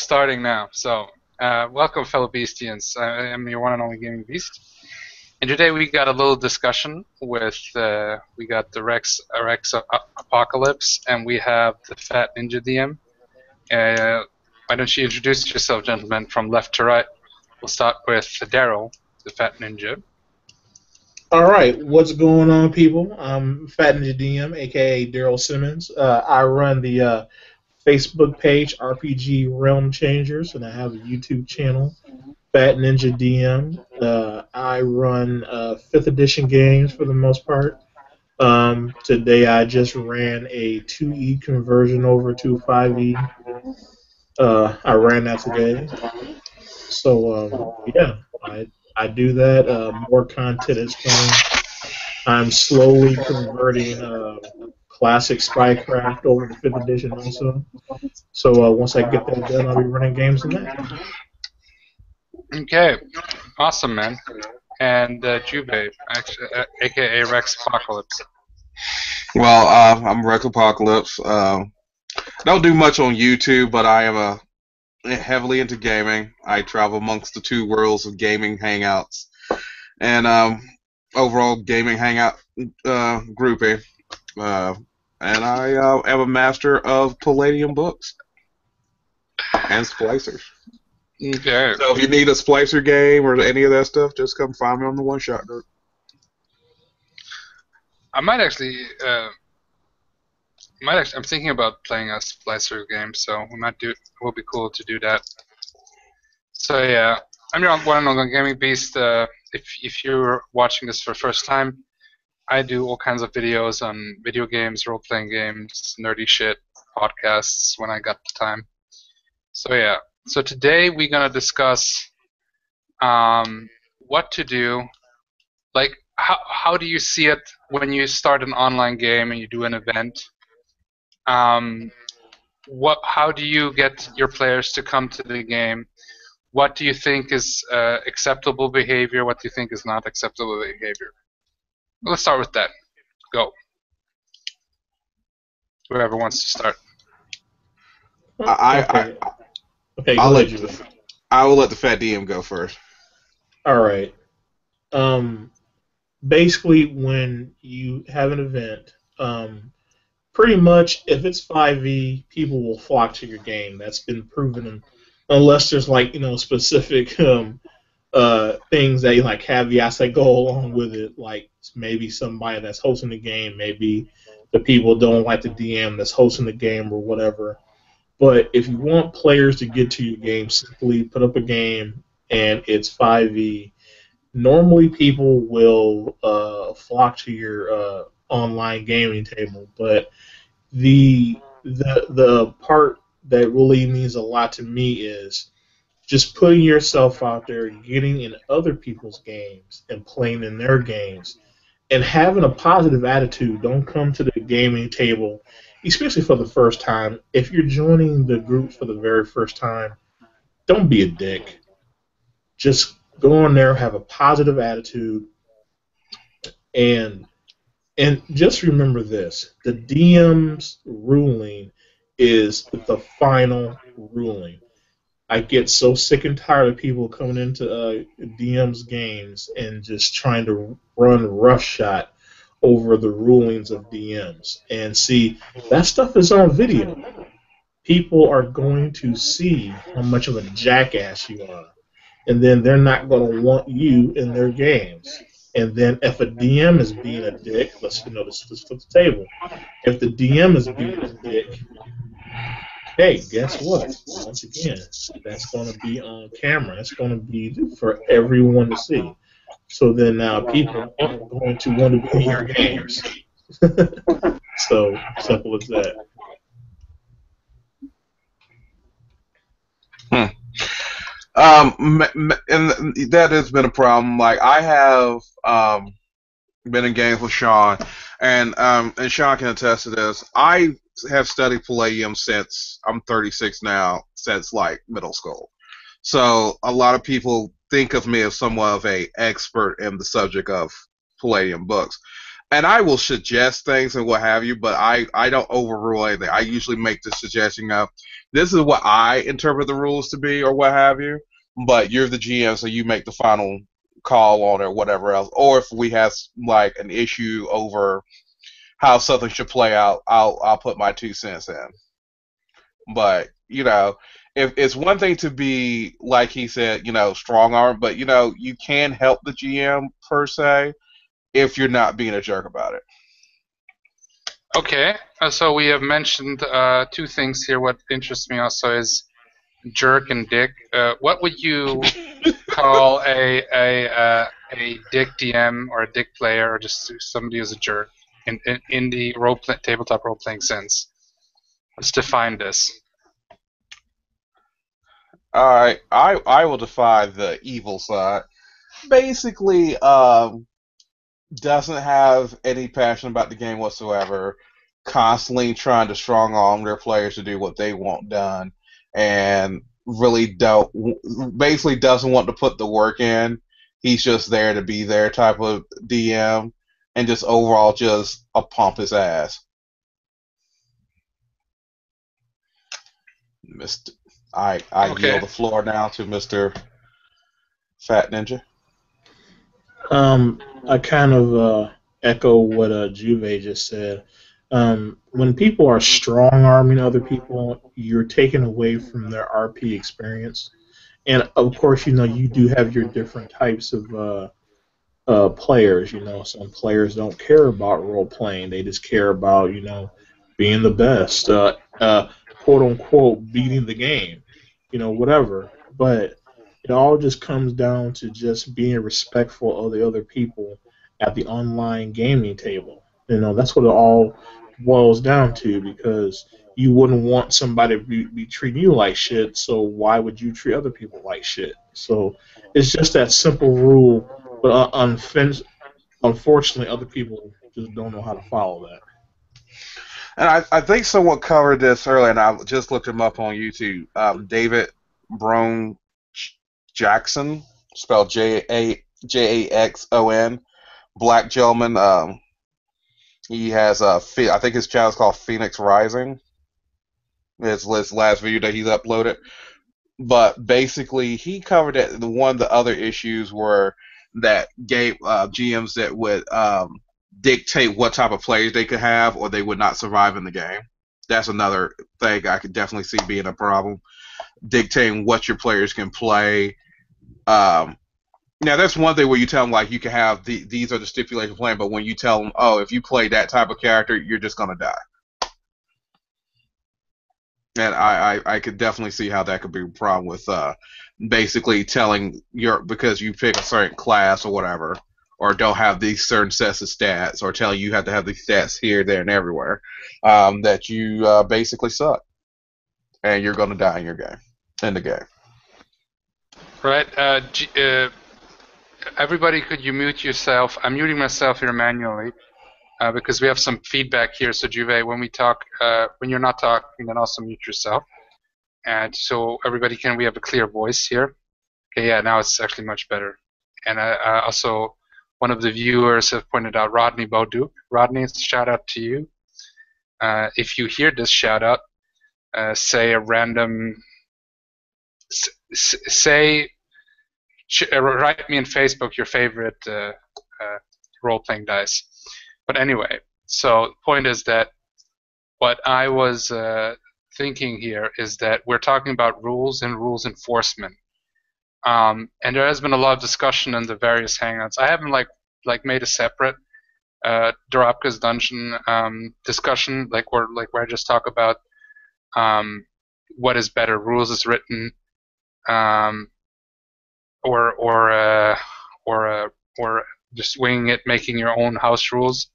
starting now. Welcome, fellow Beastians. I am your one and only gaming beast. And today we got a little discussion with we got the Rex Apocalypse, and we have the Fat Ninja DM. Why don't you introduce yourself, gentlemen, from left to right? We'll start with Daryl, the Fat Ninja. All right, what's going on, people? I'm Fat Ninja DM, aka Daryl Simmons. I run the Facebook page RPG Realm Changers, and I have a YouTube channel, Fat Ninja DM. I run 5th edition games for the most part. Today I just ran a 2E conversion over to 5E. I ran that today. So yeah, I do that. More content is coming. I'm slowly converting classic Spycraft over to 5th edition also. So once I get that done, I'll be running games in that. Okay, awesome, man. And Jubei, aka Rex Apocalypse. Well, I'm Rex Apocalypse. Don't do much on YouTube, but I am heavily into gaming. I travel amongst the two worlds of gaming hangouts and overall gaming hangout groupie. And I am a master of Palladium books and splicers. Okay. So if you need a splicer game or any of that stuff, just come find me on the One Shot group. I might actually, I'm thinking about playing a splicer game, so it will be cool to do that. So yeah, I'm your one and only gaming beast. If you're watching this for the first time, I do all kinds of videos on video games, role-playing games, nerdy shit, podcasts when I got the time. So yeah, so today we're gonna discuss what to do. Like, how do you see it when you start an online game and you do an event? How do you get your players to come to the game? What do you think is acceptable behavior? What do you think is not acceptable behavior? Let's start with that. Go. Whoever wants to start. Okay, I will let the Fat DM go first. All right. Basically, when you have an event, pretty much if it's 5e, people will flock to your game. That's been proven, unless there's specific things that like caveats that go along with it, like maybe somebody that's hosting the game, maybe the people don't like the DM that's hosting the game or whatever. But if you want players to get to your game, simply put up a game and it's 5e. Normally, people will flock to your online gaming table, but the part that really means a lot to me is just putting yourself out there, getting in other people's games and playing in their games, and having a positive attitude. Don't come to the gaming table, especially for the first time. If you're joining the group for the very first time, don't be a dick. Just go in there, have a positive attitude, and just remember this: the DM's ruling is the final ruling. I get so sick and tired of people coming into DM's games and just trying to run roughshod over the rulings of DMs. And see, that stuff is on video. People are going to see how much of a jackass you are. And then they're not going to want you in their games. And then if a DM is being a dick, let's flip the table. If the DM is being a dick, hey, guess what? Once again, that's going to be on camera. It's going to be for everyone to see. So then now people aren't going to want to be in your games. So simple as that. And that has been a problem. Like, I have been in games with Sean, and Sean can attest to this. I have studied Palladium since I'm 36 now, since like middle school. So a lot of people think of me as somewhat of a expert in the subject of Palladium books. and I will suggest things and what have you, but I don't overrule anything. I usually make the suggestion of this is what I interpret the rules to be or what have you, but you're the GM, so you make the final call on it or whatever else. Or if we have like an issue over how something should play out, I'll put my 2 cents in. But if it's one thing to be like he said, strong arm, but you can help the GM per se if you're not being a jerk about it. Okay, so we have mentioned 2 things here. What interests me also is jerk and dick. What would you call a dick DM or a dick player or just somebody who's a jerk in the tabletop role playing sense? Let's define this. All right, I will defy the evil side. Basically, doesn't have any passion about the game whatsoever. Constantly trying to strong arm their players to do what they want done, and really basically doesn't want to put the work in. He's just there to be there type of DM, and just overall just a pompous ass. Mr. I Okay. yield the floor now to Mr. Fat Ninja. I kind of echo what Juve just said. When people are strong arming other people, you're taking away from their RP experience. And of course, you do have your different types of players. Some players don't care about role playing; they just care about being the best, quote unquote, beating the game, whatever. But it all just comes down to just being respectful of the other people at the online gaming table. That's what it all boils down to because you wouldn't want somebody to be treating you like shit, so why would you treat other people like shit? So it's just that simple rule, but unfortunately, other people just don't know how to follow that. And I think someone covered this earlier, and I just looked him up on YouTube. David Brown Jackson, spelled Jaxon, black gentleman. He has I think his channel is called Phoenix Rising. It's his last video that he's uploaded. But basically, he covered it. One of the other issues were that gave GMs that would dictate what type of players they could have, or they would not survive in the game. That's another thing I could definitely see being a problem. Dictating what your players can play. Now, that's one thing where you tell them, like, you can have these are the stipulations playing, but when you tell them, oh, if you play that type of character, you're just going to die. And I could definitely see how that could be a problem with basically telling because you pick a certain class or whatever, or don't have these certain sets of stats, or telling you have to have these stats here, there, and everywhere, that you basically suck. And you're going to die in the game. Right. Everybody, could you mute yourself? I'm muting myself here manually because we have some feedback here. So Juve, when we talk, when you're not talking, then also mute yourself. And so everybody we have a clear voice here. Okay, yeah, now it's actually much better. And also, one of the viewers have pointed out Rodney Bauduc. Rodney, shout out to you. If you hear this shout out, say a random, write me on Facebook your favorite role-playing dice. But anyway, so the point is that what I was thinking here is that we're talking about rules and rules enforcement. And there has been a lot of discussion in the various hangouts. I haven't like made a separate Darabka's Dungeon discussion, where I just talk about what is better, rules as written, or just winging it, making your own house rules.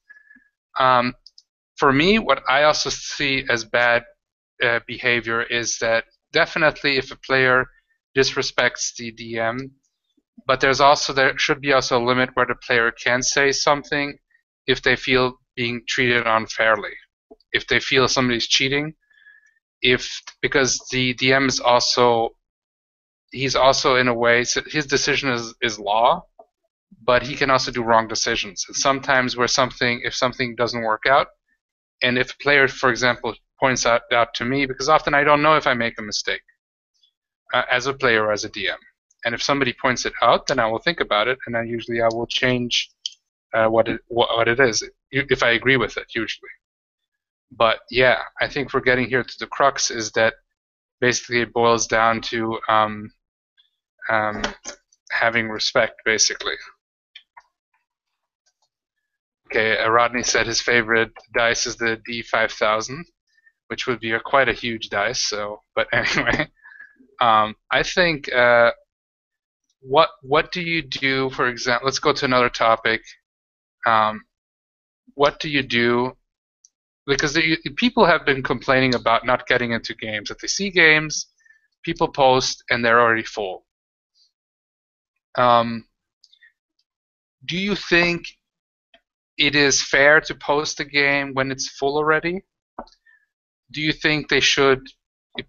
For me, what I also see as bad behavior is that definitely if a player disrespects the DM, but there should be also a limit where the player can say something if they feel being treated unfairly, if they feel somebody's cheating, because the DM is also, he's also in a way, so his decision is law, but he can also do wrong decisions. And sometimes if something doesn't work out, and if a player, for example, points out to me, because often I don't know if I make a mistake as a player or as a DM. And if somebody points it out, then I will think about it, and then usually I will change what it is if I agree with it, usually. But yeah, I think we're getting here to the crux is that basically it boils down to um, having respect, basically. Okay, Rodney said his favorite dice is the D5000, which would be quite a huge dice. So, but anyway, I think what do you do? For example, let's go to another topic. What do you do? Because people have been complaining about not getting into games. If they see games, people post and they're already full. Do you think it is fair to post a game when it's full already? Do you think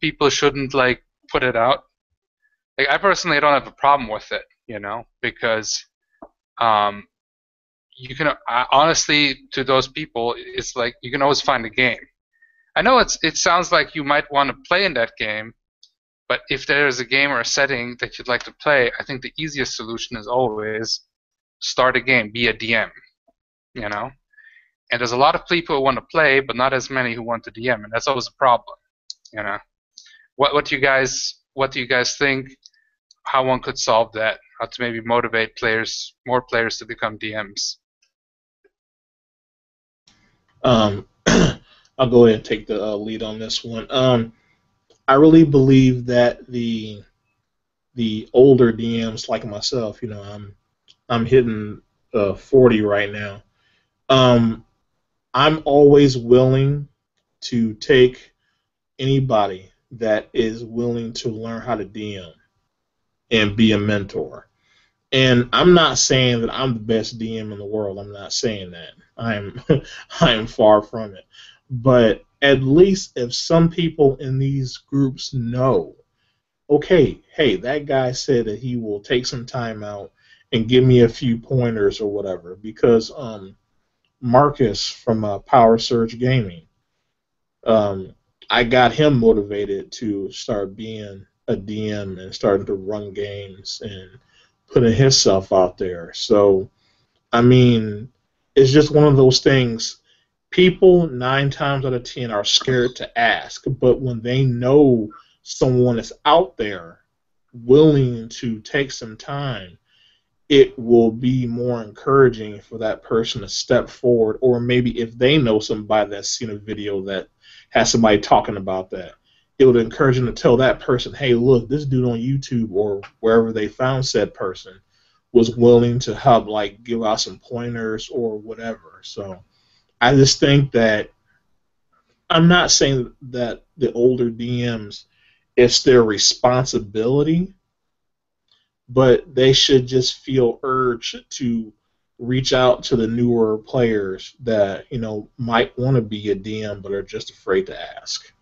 people shouldn't like put it out? Like I personally don't have a problem with it, because you can honestly to those people, it's like you can always find a game. I know it sounds like you might want to play in that game, but if there is a game or a setting that you'd like to play, I think the easiest solution is always start a game, be a DM, And there's a lot of people who want to play, but not as many who want to DM, and that's always a problem, What do you guys think? How one could solve that? How to maybe motivate more players to become DMs? I'll go ahead and take the lead on this one. I really believe that the older DMs like myself, I'm hitting 40 right now. I'm always willing to take anybody that is willing to learn how to DM and be a mentor. And I'm not saying that I'm the best DM in the world. I'm not saying that. I am far from it. But at least if some people in these groups know, okay, hey, that guy said that he will take some time out and give me a few pointers or whatever. Because Marcus from Power Surge Gaming, I got him motivated to start being a DM and starting to run games and putting himself out there. So, I mean, it's just one of those things. People 9 times out of 10 are scared to ask, but when they know someone is out there willing to take some time, it will be more encouraging for that person to step forward. Or maybe if they know somebody that's seen a video that has somebody talking about that, it would encourage them to tell that person, hey, look, this dude on YouTube or wherever they found said person was willing to help, like, give out some pointers or whatever. So I just think that I'm not saying that the older DMs, it's their responsibility, but they should just feel urged to reach out to the newer players that might want to be a DM but are just afraid to ask.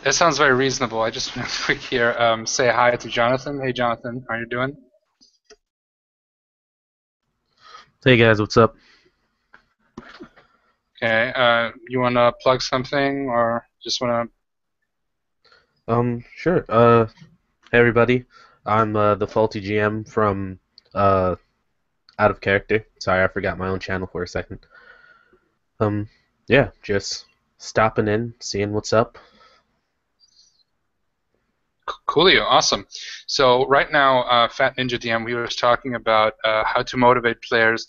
That sounds very reasonable. I just want to quick here say hi to Jonathan. Hey, Jonathan, how are you doing? Hey guys, what's up? Okay, you want to plug something or just want Sure. Hey everybody. I'm the Faulty GM from Out of Character. Sorry, I forgot my own channel for a second. Yeah, just stopping in, seeing what's up. Coolio, awesome. So right now, Fat Ninja DM, we were talking about how to motivate players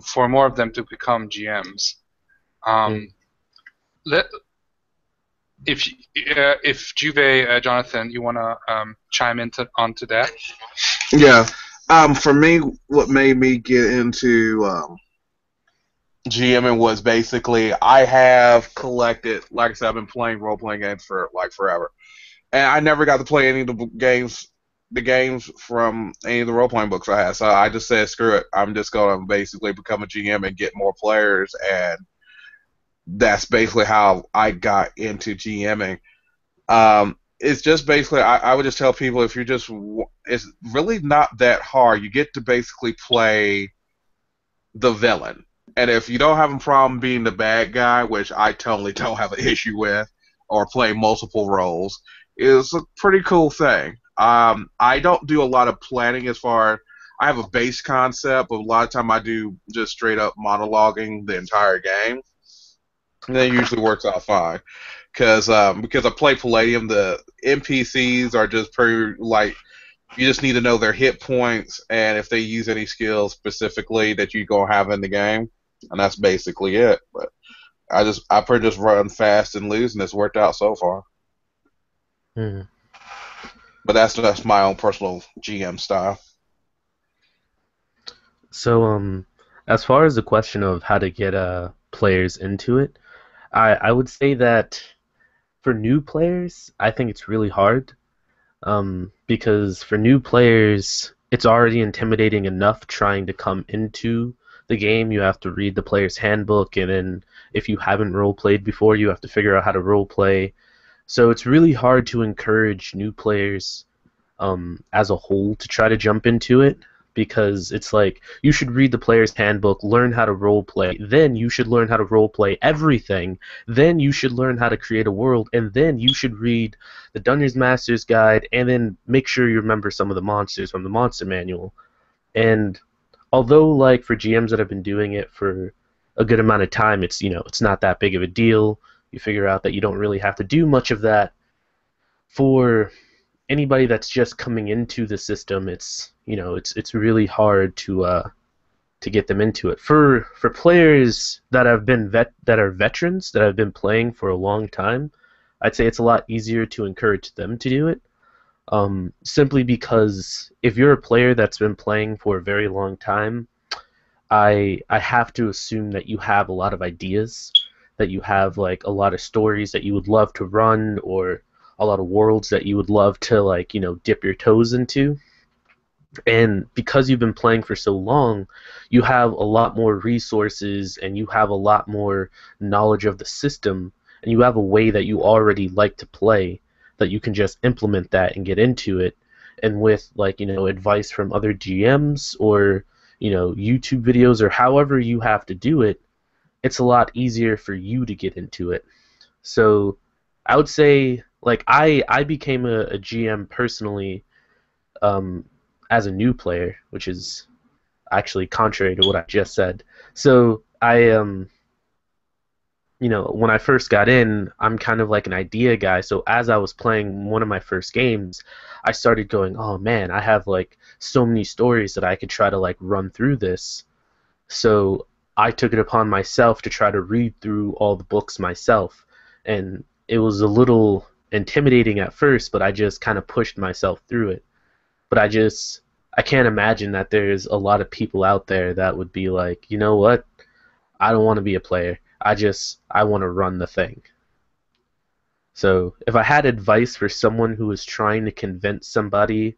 for more of them to become GMs. If Juve, Jonathan, you want to chime onto that? Yeah. For me, what made me get into GMing was basically I have collected, like I said, I've been playing role-playing games for like forever, and I never got to play any of the games from any of the role-playing books I had. So I just said, screw it, I'm just gonna basically become a GM and get more players, and that's basically how I got into GMing. It's just basically, I would just tell people if you just, it's really not that hard. You get to basically play the villain. And if you don't have a problem being the bad guy, which I totally don't have an issue with, or playing multiple roles, is a pretty cool thing. I don't do a lot of planning as far. I have a base concept, but a lot of time I do just straight up monologuing the entire game, and it usually works out fine. Because I play Palladium, the NPCs are just pretty like you just need to know their hit points and if they use any skills specifically that you gonna have in the game, and that's basically it. But I pretty just run fast and lose, and it's worked out so far. Hmm. But that's my own personal GM style. So, as far as the question of how to get players into it, I would say that for new players, I think it's really hard. Because for new players, it's already intimidating enough trying to come into the game. You have to read the player's handbook, and then if you haven't role played before, you have to figure out how to role play. So it's really hard to encourage new players as a whole to try to jump into it because it's like you should read the player's handbook, learn how to role play, then you should learn how to role play everything, then you should learn how to create a world, and then you should read the Dungeons Master's Guide, and then make sure you remember some of the monsters from the monster manual. And although like for GMs that have been doing it for a good amount of time, it's not that big of a deal. You figure out that you don't really have to do much of that. For anybody that's just coming into the system, it's really hard to get them into it. For players that have been that are veterans that have been playing for a long time, I'd say it's a lot easier to encourage them to do it. Simply because if you're a player that's been playing for a very long time, I have to assume that you have a lot of ideas, that you have like a lot of stories that you would love to run, or a lot of worlds that you would love to like dip your toes into. And because you've been playing for so long, you have a lot more resources and you have a lot more knowledge of the system, and you have a way that you already like to play that you can just implement that and get into it. And with like advice from other GMs or YouTube videos or however you have to do it, it's a lot easier for you to get into it. So I would say like I became a GM personally um, as a new player, which is actually contrary to what I just said. So when I first got in, I'm kind of like an idea guy. So as I was playing one of my first games, I started going, oh man, I have like so many stories that I could try to like run through this. So I took it upon myself to try to read through all the books myself. And it was a little intimidating at first, but I just kind of pushed myself through it. But I can't imagine that there's a lot of people out there that would be like, you know what? I don't want to be a player. I want to run the thing. So if I had advice for someone who is trying to convince somebody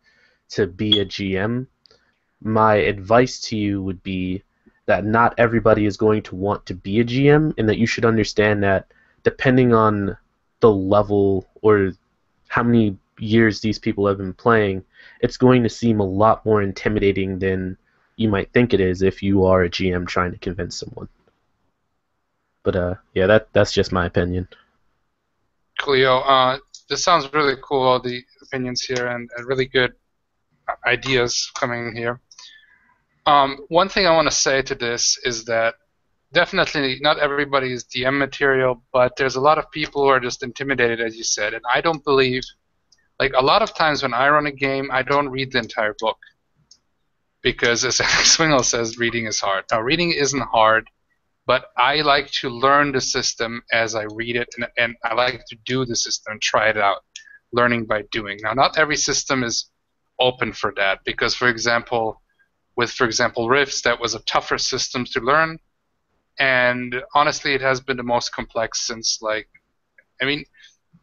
to be a GM, my advice to you would be that not everybody is going to want to be a GM, and that you should understand that depending on the level or how many years these people have been playing, it's going to seem a lot more intimidating than you might think it is if you are a GM trying to convince someone. But yeah, that's just my opinion. Cleo, this sounds really cool, all the opinions here, and really good ideas coming here. One thing I want to say to this is that definitely not everybody is DM material, but there's a lot of people who are just intimidated, as you said, and I don't believe, like a lot of times when I run a game, I don't read the entire book. Because as Swingle says, reading is hard. Now, reading isn't hard, but I like to learn the system as I read it, and I like to do the system and try it out, learning by doing. Now, not every system is open for that, because, for example, Rifts, that was a tougher system to learn, and honestly, it has been the most complex since, like, I mean,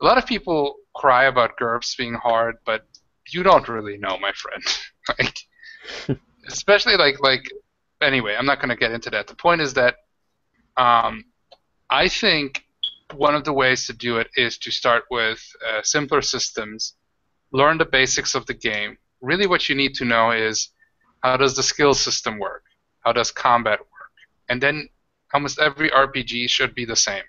a lot of people cry about GURPS being hard, but you don't really know, my friend. Like, especially anyway, I'm not going to get into that. The point is that I think one of the ways to do it is to start with simpler systems, learn the basics of the game. Really, what you need to know is how does the skill system work? How does combat work? And then almost every RPG should be the same.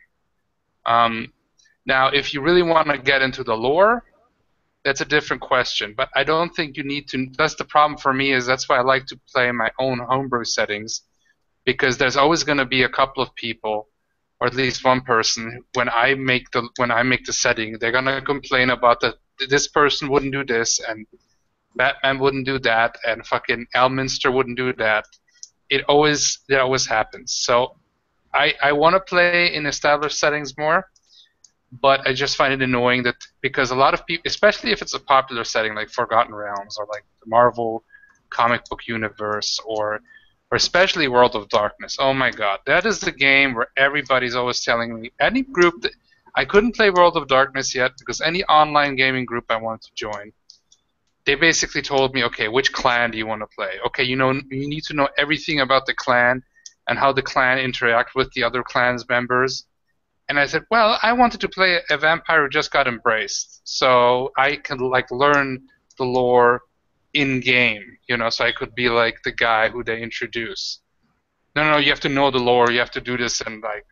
Now, if you really want to get into the lore, that's a different question. But I don't think you need to. That's the problem for me. Is that's why I like to play in my own homebrew settings, because there's always going to be a couple of people, or at least one person, when I make the setting, they're going to complain about that this person wouldn't do this, and Batman wouldn't do that, and fucking Elminster wouldn't do that. That always happens. So I want to play in established settings more, but I just find it annoying that because a lot of people, especially if it's a popular setting like Forgotten Realms or like the Marvel comic book universe or especially World of Darkness. Oh my god, that is the game where everybody's always telling me any group that I couldn't play World of Darkness yet because any online gaming group I wanted to join, they basically told me, okay, which clan do you want to play? Okay, you need to know everything about the clan and how the clan interact with the other clan's members. And I said, well, I wanted to play a vampire who just got embraced, so I can like learn the lore in game, so I could be like the guy who they introduce. No, you have to know the lore. You have to do this, and like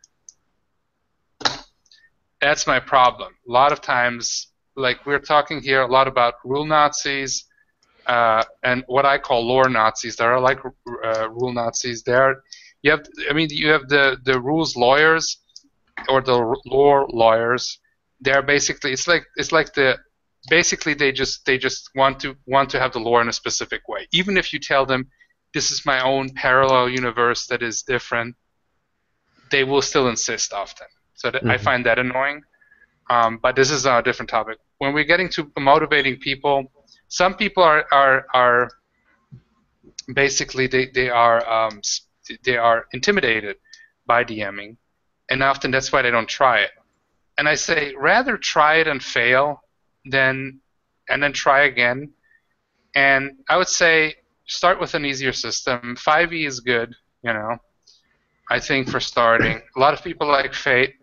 that's my problem. A lot of times, like we're talking here a lot about rule Nazis and what I call lore Nazis. There are like rule Nazis. You have the rules lawyers or the lore lawyers. They're basically basically they just want to have the lore in a specific way. Even if you tell them this is my own parallel universe that is different, they will still insist often. So I find that annoying. But this is a different topic. When we're getting to motivating people, some people are basically they are intimidated by DMing, and often that's why they don't try it. And I say rather try it and fail and then try again. And I would say start with an easier system. 5e is good, I think, for starting. A lot of people like Fate.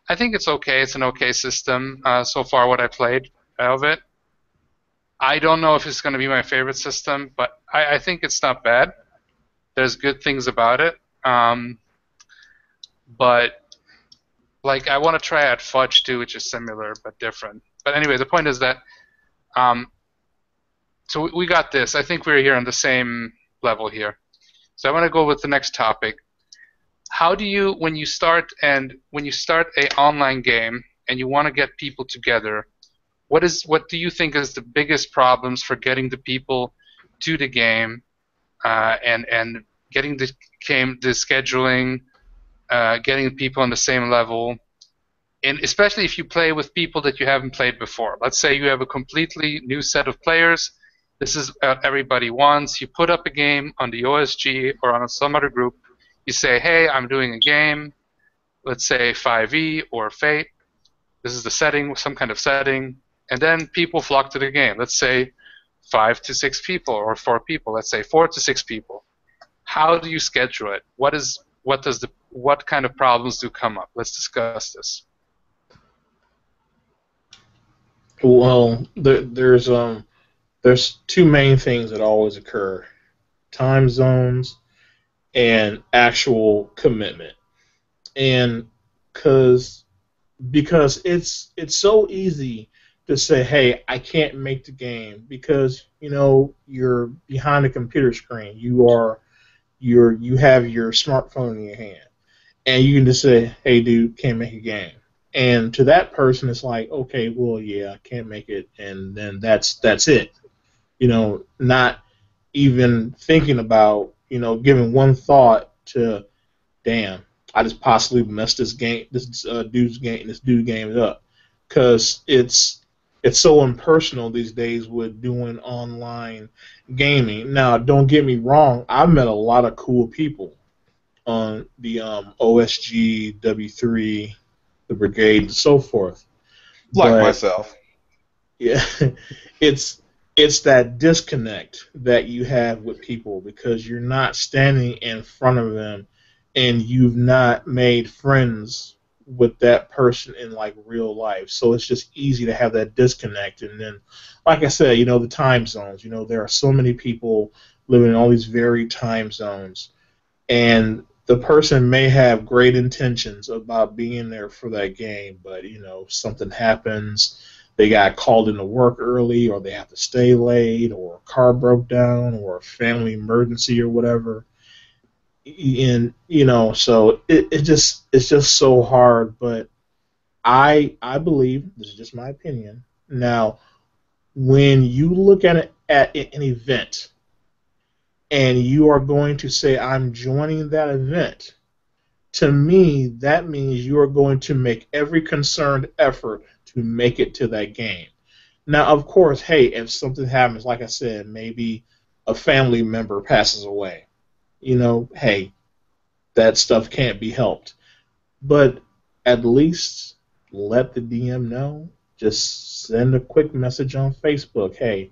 I think it's okay. It's an okay system so far, what I played of it. I don't know if it's going to be my favorite system, but I think it's not bad. There's good things about it. But like I want to try out Fudge too, which is similar but different. But anyway, the point is that so we got this. I think we're here on the same level here. So I want to go with the next topic. How do you, when you start an online game and you want to get people together, what do you think is the biggest problems for getting the people to the game and getting the scheduling, getting people on the same level? And especially if you play with people that you haven't played before. Let's say you have a completely new set of players. This is what everybody wants. You put up a game on the OSG or on some other group. You say, hey, I'm doing a game. Let's say 5e or Fate. This is the setting, some kind of setting. And then people flock to the game. Let's say 5 to 6 people or 4 people. Let's say 4 to 6 people. How do you schedule it? What kind of problems do come up? Let's discuss this. Well, there's two main things that always occur: time zones and actual commitment. And because it's so easy to say, hey, I can't make the game because you're behind a computer screen. You have your smartphone in your hand, and you can just say, hey, dude, can't make a game. And to that person, it's like, okay, well, yeah, I can't make it, and then that's it. Not even thinking about, giving one thought to, damn, I just possibly messed this dude's game up, because it's so impersonal these days with doing online gaming. Now, don't get me wrong, I've met a lot of cool people on the OSG, W3, the Brigade, and so forth. Like myself. Yeah, it's that disconnect that you have with people because you're not standing in front of them and you've not made friends with that person in like real life. So it's just easy to have that disconnect. And then, like I said, the time zones. There are so many people living in all these varied time zones, and the person may have great intentions about being there for that game, but something happens. They got called into work early, or they have to stay late, or a car broke down, or a family emergency, or whatever. And so it's just so hard. But I believe this is just my opinion. Now, when you look at it at an event, and you are going to say, I'm joining that event, to me, that means you are going to make every concerned effort to make it to that game. Now, of course, hey, if something happens, like I said, maybe a family member passes away, hey, that stuff can't be helped. But at least let the DM know. Just send a quick message on Facebook. Hey,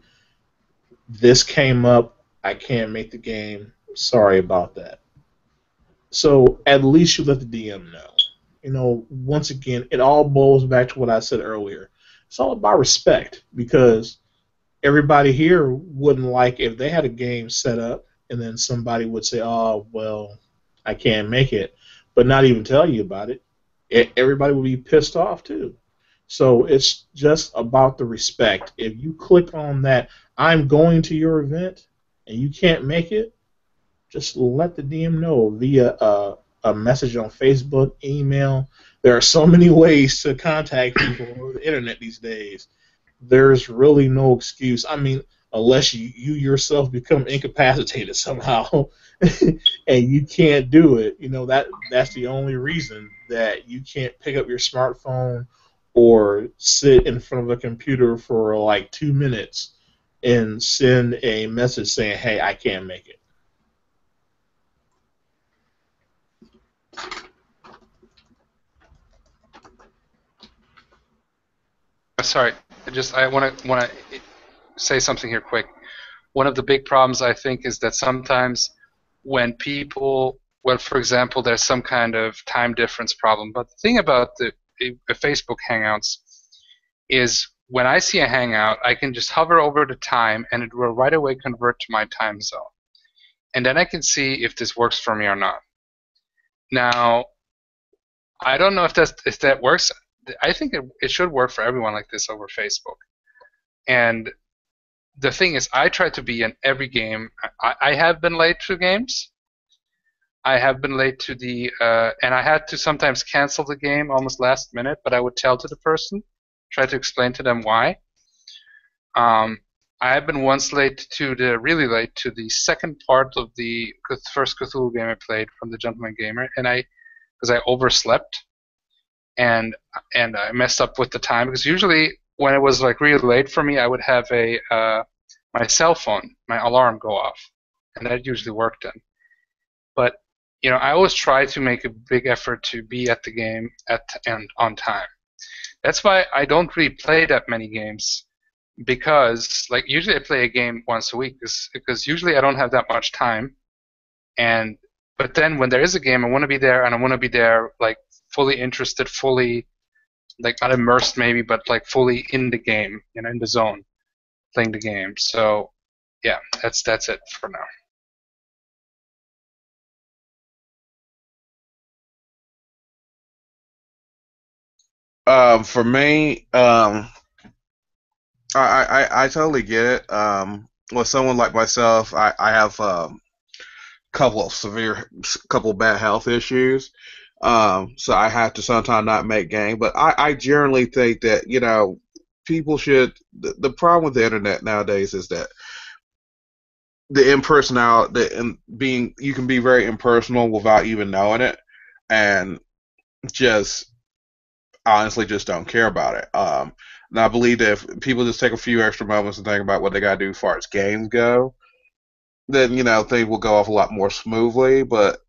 this came up. I can't make the game. Sorry about that. So at least you let the DM know. Once again, it all boils back to what I said earlier. It's all about respect, because everybody here wouldn't like if they had a game set up and then somebody would say, "Oh, well, I can't make it," but not even tell you about it. Everybody would be pissed off too. So it's just about the respect. If you click on that, I'm going to your event, and you can't make it, just let the DM know via a message on Facebook, email. There are so many ways to contact people over the internet these days. There's really no excuse. I mean, unless you yourself become incapacitated somehow and you can't do it, that's the only reason that you can't pick up your smartphone or sit in front of a computer for like 2 minutes and send a message saying, "Hey, I can't make it." Sorry, I want to say something here quick. One of the big problems I think is that sometimes when people, well, for example, there's some kind of time difference problem. But the thing about the Facebook Hangouts is when I see a Hangout, I can just hover over the time and it will right away convert to my time zone. And then I can see if this works for me or not. Now, I don't know if that works. I think it should work for everyone like this over Facebook. And the thing is, I try to be in every game. I have been late to games. I have been late to and I had to sometimes cancel the game almost last minute, but I would tell to the person, try to explain to them why. I have been once really late to the second part of the first Cthulhu game I played from the Gentleman Gamer, and because I overslept, and I messed up with the time, because usually when it was like really late for me, I would have my cell phone, my alarm go off, and that usually worked then. But I always try to make a big effort to be at the game and on time. That's why I don't really play that many games, because like usually I play a game once a week, because usually I don't have that much time, but then when there is a game, I want to be there, and I want to be there like fully interested, fully like not immersed maybe, but like fully in the game, in the zone, playing the game. So yeah, that's it for now. For me, I totally get it. With someone like myself, I have couple bad health issues. So I have to sometimes not make game. But I generally think that, people should. The problem with the internet nowadays is that the impersonality, and you can be very impersonal without even knowing it, and just honestly just don't care about it. And I believe that if people just take a few extra moments and think about what they got to do as far as games go, then things will go off a lot more smoothly. But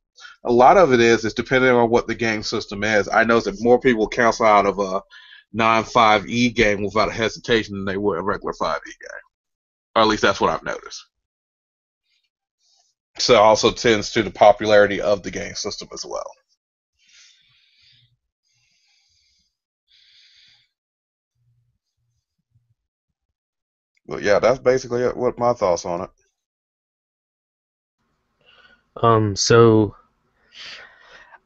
a lot of it is depending on what the game system is. I know that more people cancel out of a non-5e game without a hesitation than they would a regular 5e game, or at least that's what I've noticed. So it also tends to the popularity of the game system as well. But yeah, that's basically what my thoughts on it. So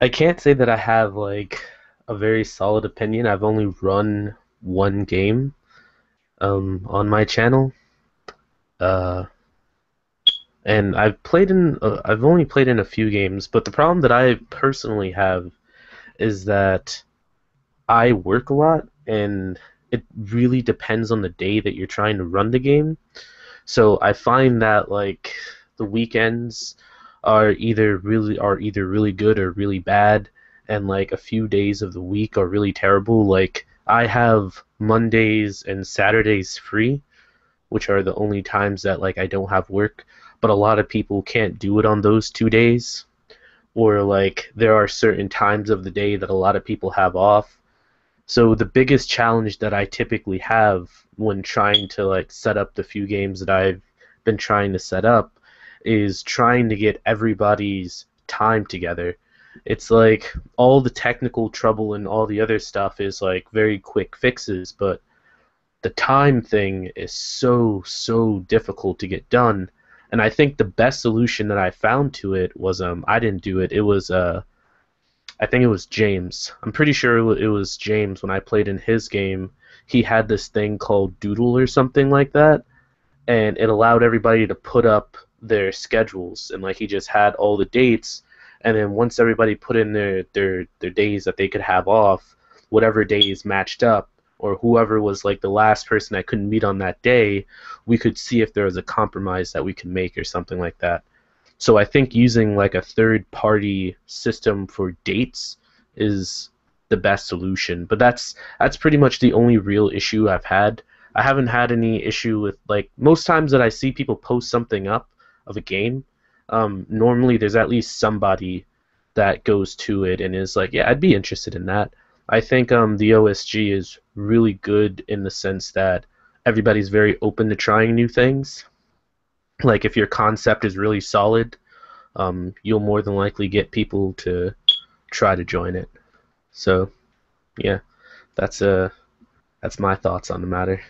I can't say that I have like a very solid opinion. I've only run one game on my channel. Uh and I've only played in a few games, but the problem that I personally have is that I work a lot and it really depends on the day that you're trying to run the game. So I find that like the weekends are either really good or really bad, and like a few days of the week are really terrible. Like I have Mondays and Saturdays free, which are the only times that like I don't have work, but a lot of people can't do it on those 2 days. Or like there are certain times of the day that a lot of people have off. So the biggest challenge that I typically have when trying to like set up the few games that I've been trying to set up is trying to get everybody's time together. It's like all the technical trouble and all the other stuff is like very quick fixes, but the time thing is so difficult to get done. And I think the best solution that I found to it was I didn't do it. It was I think it was James. I'm pretty sure it was James when I played in his game. He had this thing called Doodle or something like that, and it allowed everybody to put up their schedules, and like he just had all the dates, and then once everybody put in their days that they could have off, whatever days matched up, or whoever was like the last person that couldn't meet on that day, we could see if there was a compromise that we could make or something like that. So I think using like a third party system for dates is the best solution. But that's pretty much the only real issue I've had. I haven't had any issue with like most times that I see people post something up of a game, normally there's at least somebody that goes to it and is like, yeah, I'd be interested in that. I think the OSG is really good in the sense that everybody's very open to trying new things. Like if your concept is really solid, you'll more than likely get people to try to join it. So yeah, that's that's my thoughts on the matter.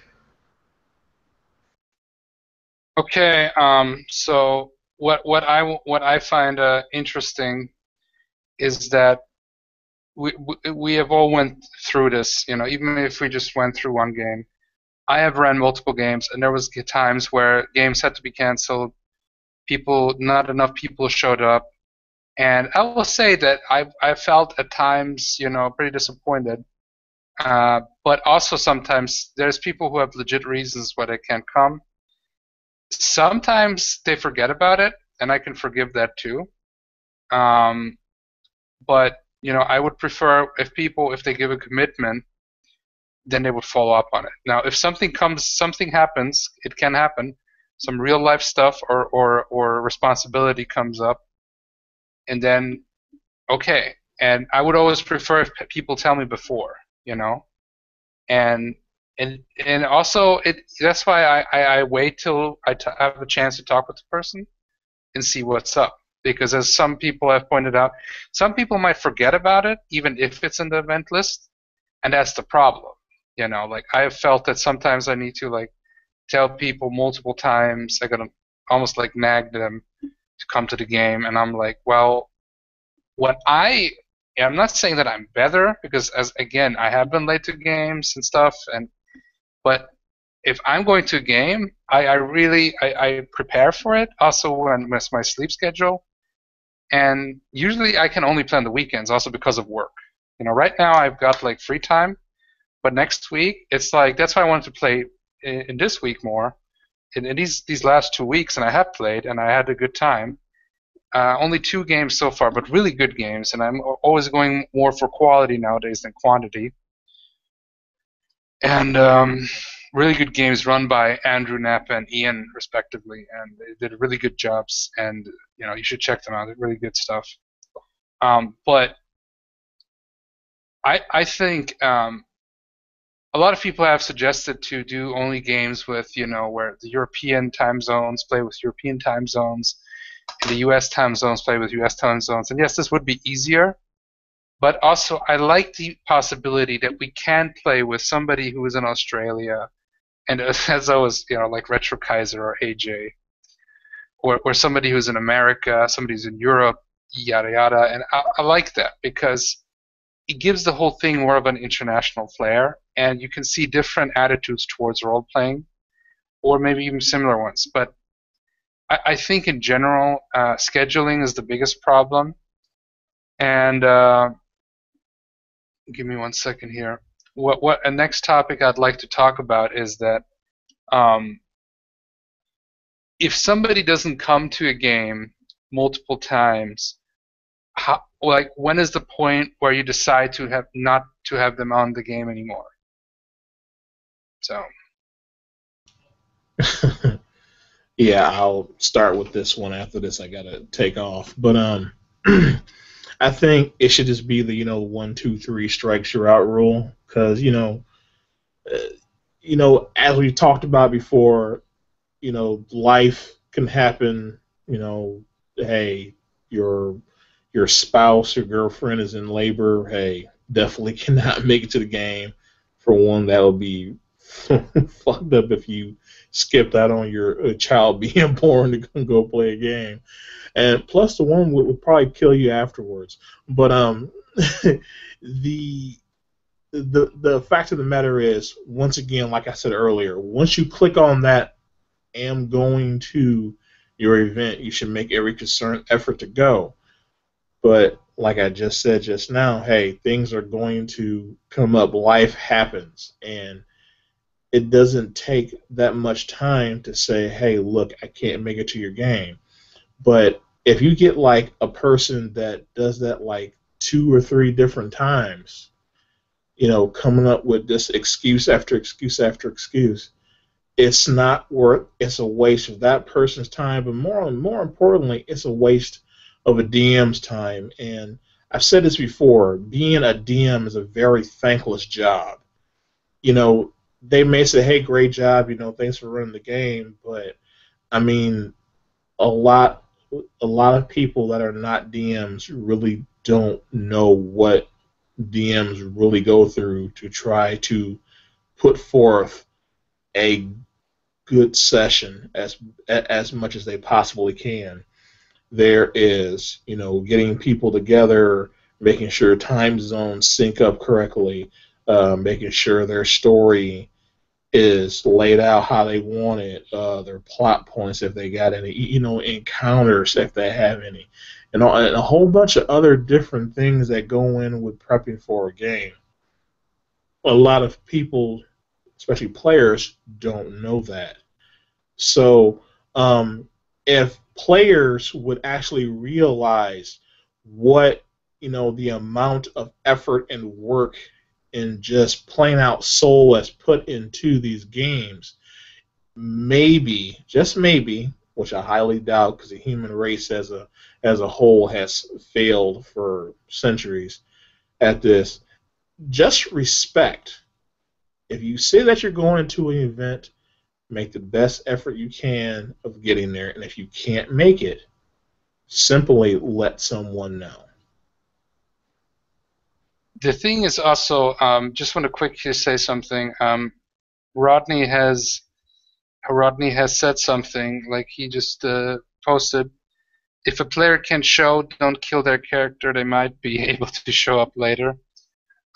Okay, so what I find interesting is that we have all went through this, even if we just went through one game. I have ran multiple games, and there was times where games had to be canceled. Not enough people showed up, and I will say that I felt at times, pretty disappointed. But also sometimes there's people who have legit reasons why they can't come. Sometimes they forget about it, and I can forgive that too. Um, but I would prefer if they give a commitment, then they would follow up on it. Now, if something happens, it can happen. Some real life stuff or responsibility comes up, and then okay. And I would always prefer if people tell me before, and and also that's why I wait till have a chance to talk with the person and see what's up. Because as some people have pointed out, some people might forget about it even if it's in the event list, and that's the problem. Like I have felt that sometimes I need to like tell people multiple times. I gotta almost like nag them to come to the game, and I'm like, well, I'm not saying that I'm better because as again I have been late to games and stuff, but if I'm going to a game, I really I prepare for it. Also, when with my sleep schedule, and usually I can only plan the weekends, also because of work. Right now I've got like free time, but next week it's like that's why I wanted to play in this week more. In these last 2 weeks, and I have played, and I had a good time. Only 2 games so far, but really good games, and I'm always going more for quality nowadays than quantity. And really good games run by Andrew Knapp and Ian, respectively, and they did really good jobs. And you should check them out; they're really good stuff. But I think a lot of people have suggested to do only games with where the European time zones play with European time zones, and the U.S. time zones play with U.S. time zones. And yes, this would be easier. But also, I like the possibility that we can play with somebody who is in Australia and as always, like Retro Kaiser or AJ, or somebody who's in America, somebody who's in Europe, yada yada. And I like that because it gives the whole thing more of an international flair, and you can see different attitudes towards role playing, or maybe even similar ones. But I think in general, scheduling is the biggest problem. And give me 1 second here. What a next topic I'd like to talk about is that um, if somebody doesn't come to a game multiple times, when is the point where you decide to have not to have them on the game anymore? So. Yeah, I'll start with this one. After this, I gotta take off. But I think it should just be the 1, 2, 3 strikes you're out rule, because as we talked about before, life can happen. Hey, your spouse, your girlfriend is in labor. Hey, definitely cannot make it to the game. For one, that would be fucked up if you skipped out on your child being born to go play a game. And plus, the one would probably kill you afterwards. But the the fact of the matter is, once again, like I said earlier, once you click on that "am going to" your event, you should make every concerned effort to go. But like I just said just now, hey, things are going to come up. Life happens, and it doesn't take that much time to say, hey, look, I can't make it to your game. But if you get like a person that does that like 2 or 3 different times, coming up with this excuse after excuse after excuse, it's not worth. It's a waste of that person's time, but more importantly, it's a waste of a DM's time. And I've said this before: being a DM is a very thankless job. You know, they may say, "Hey, great job. Thanks for running the game," but I mean, a lot a lot of people that are not DMs really don't know what DMs really go through to try to put forth a good session as much as they possibly can. There is, getting people together, making sure time zones sync up correctly, making sure their story is laid out how they want it, their plot points if they got any, encounters if they have any, and a whole bunch of other different things that go in with prepping for a game. A lot of people, especially players, don't know that. So, if players would actually realize what the amount of effort and work and just plain out soul that's put into these games, maybe, just maybe, which I highly doubt, because the human race as a whole has failed for centuries at this. Just respect. If you say that you're going into an event, make the best effort you can of getting there, and if you can't make it, simply let someone know. The thing is also, just want to quickly say something. Rodney has Rodney has said something like he just posted. If a player can show, don't kill their character. They might be able to show up later.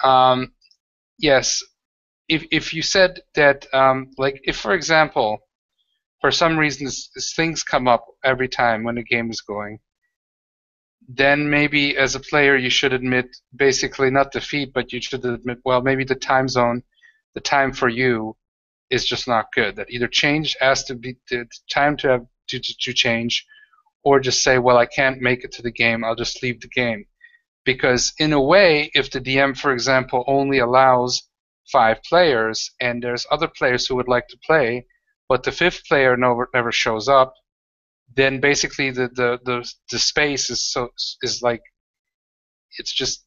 Um, yes, if you said that, like if for example, for some reason things come up every time when the game is going, then maybe as a player you should admit basically not defeat, but you should admit, well, maybe the time zone, the time for you is just not good. That either change has to be the time to have to change, or just say, well, I can't make it to the game. I'll just leave the game. Because in a way, if the DM, for example, only allows 5 players and there's other players who would like to play, but the 5th player never shows up, then basically the space is like it's just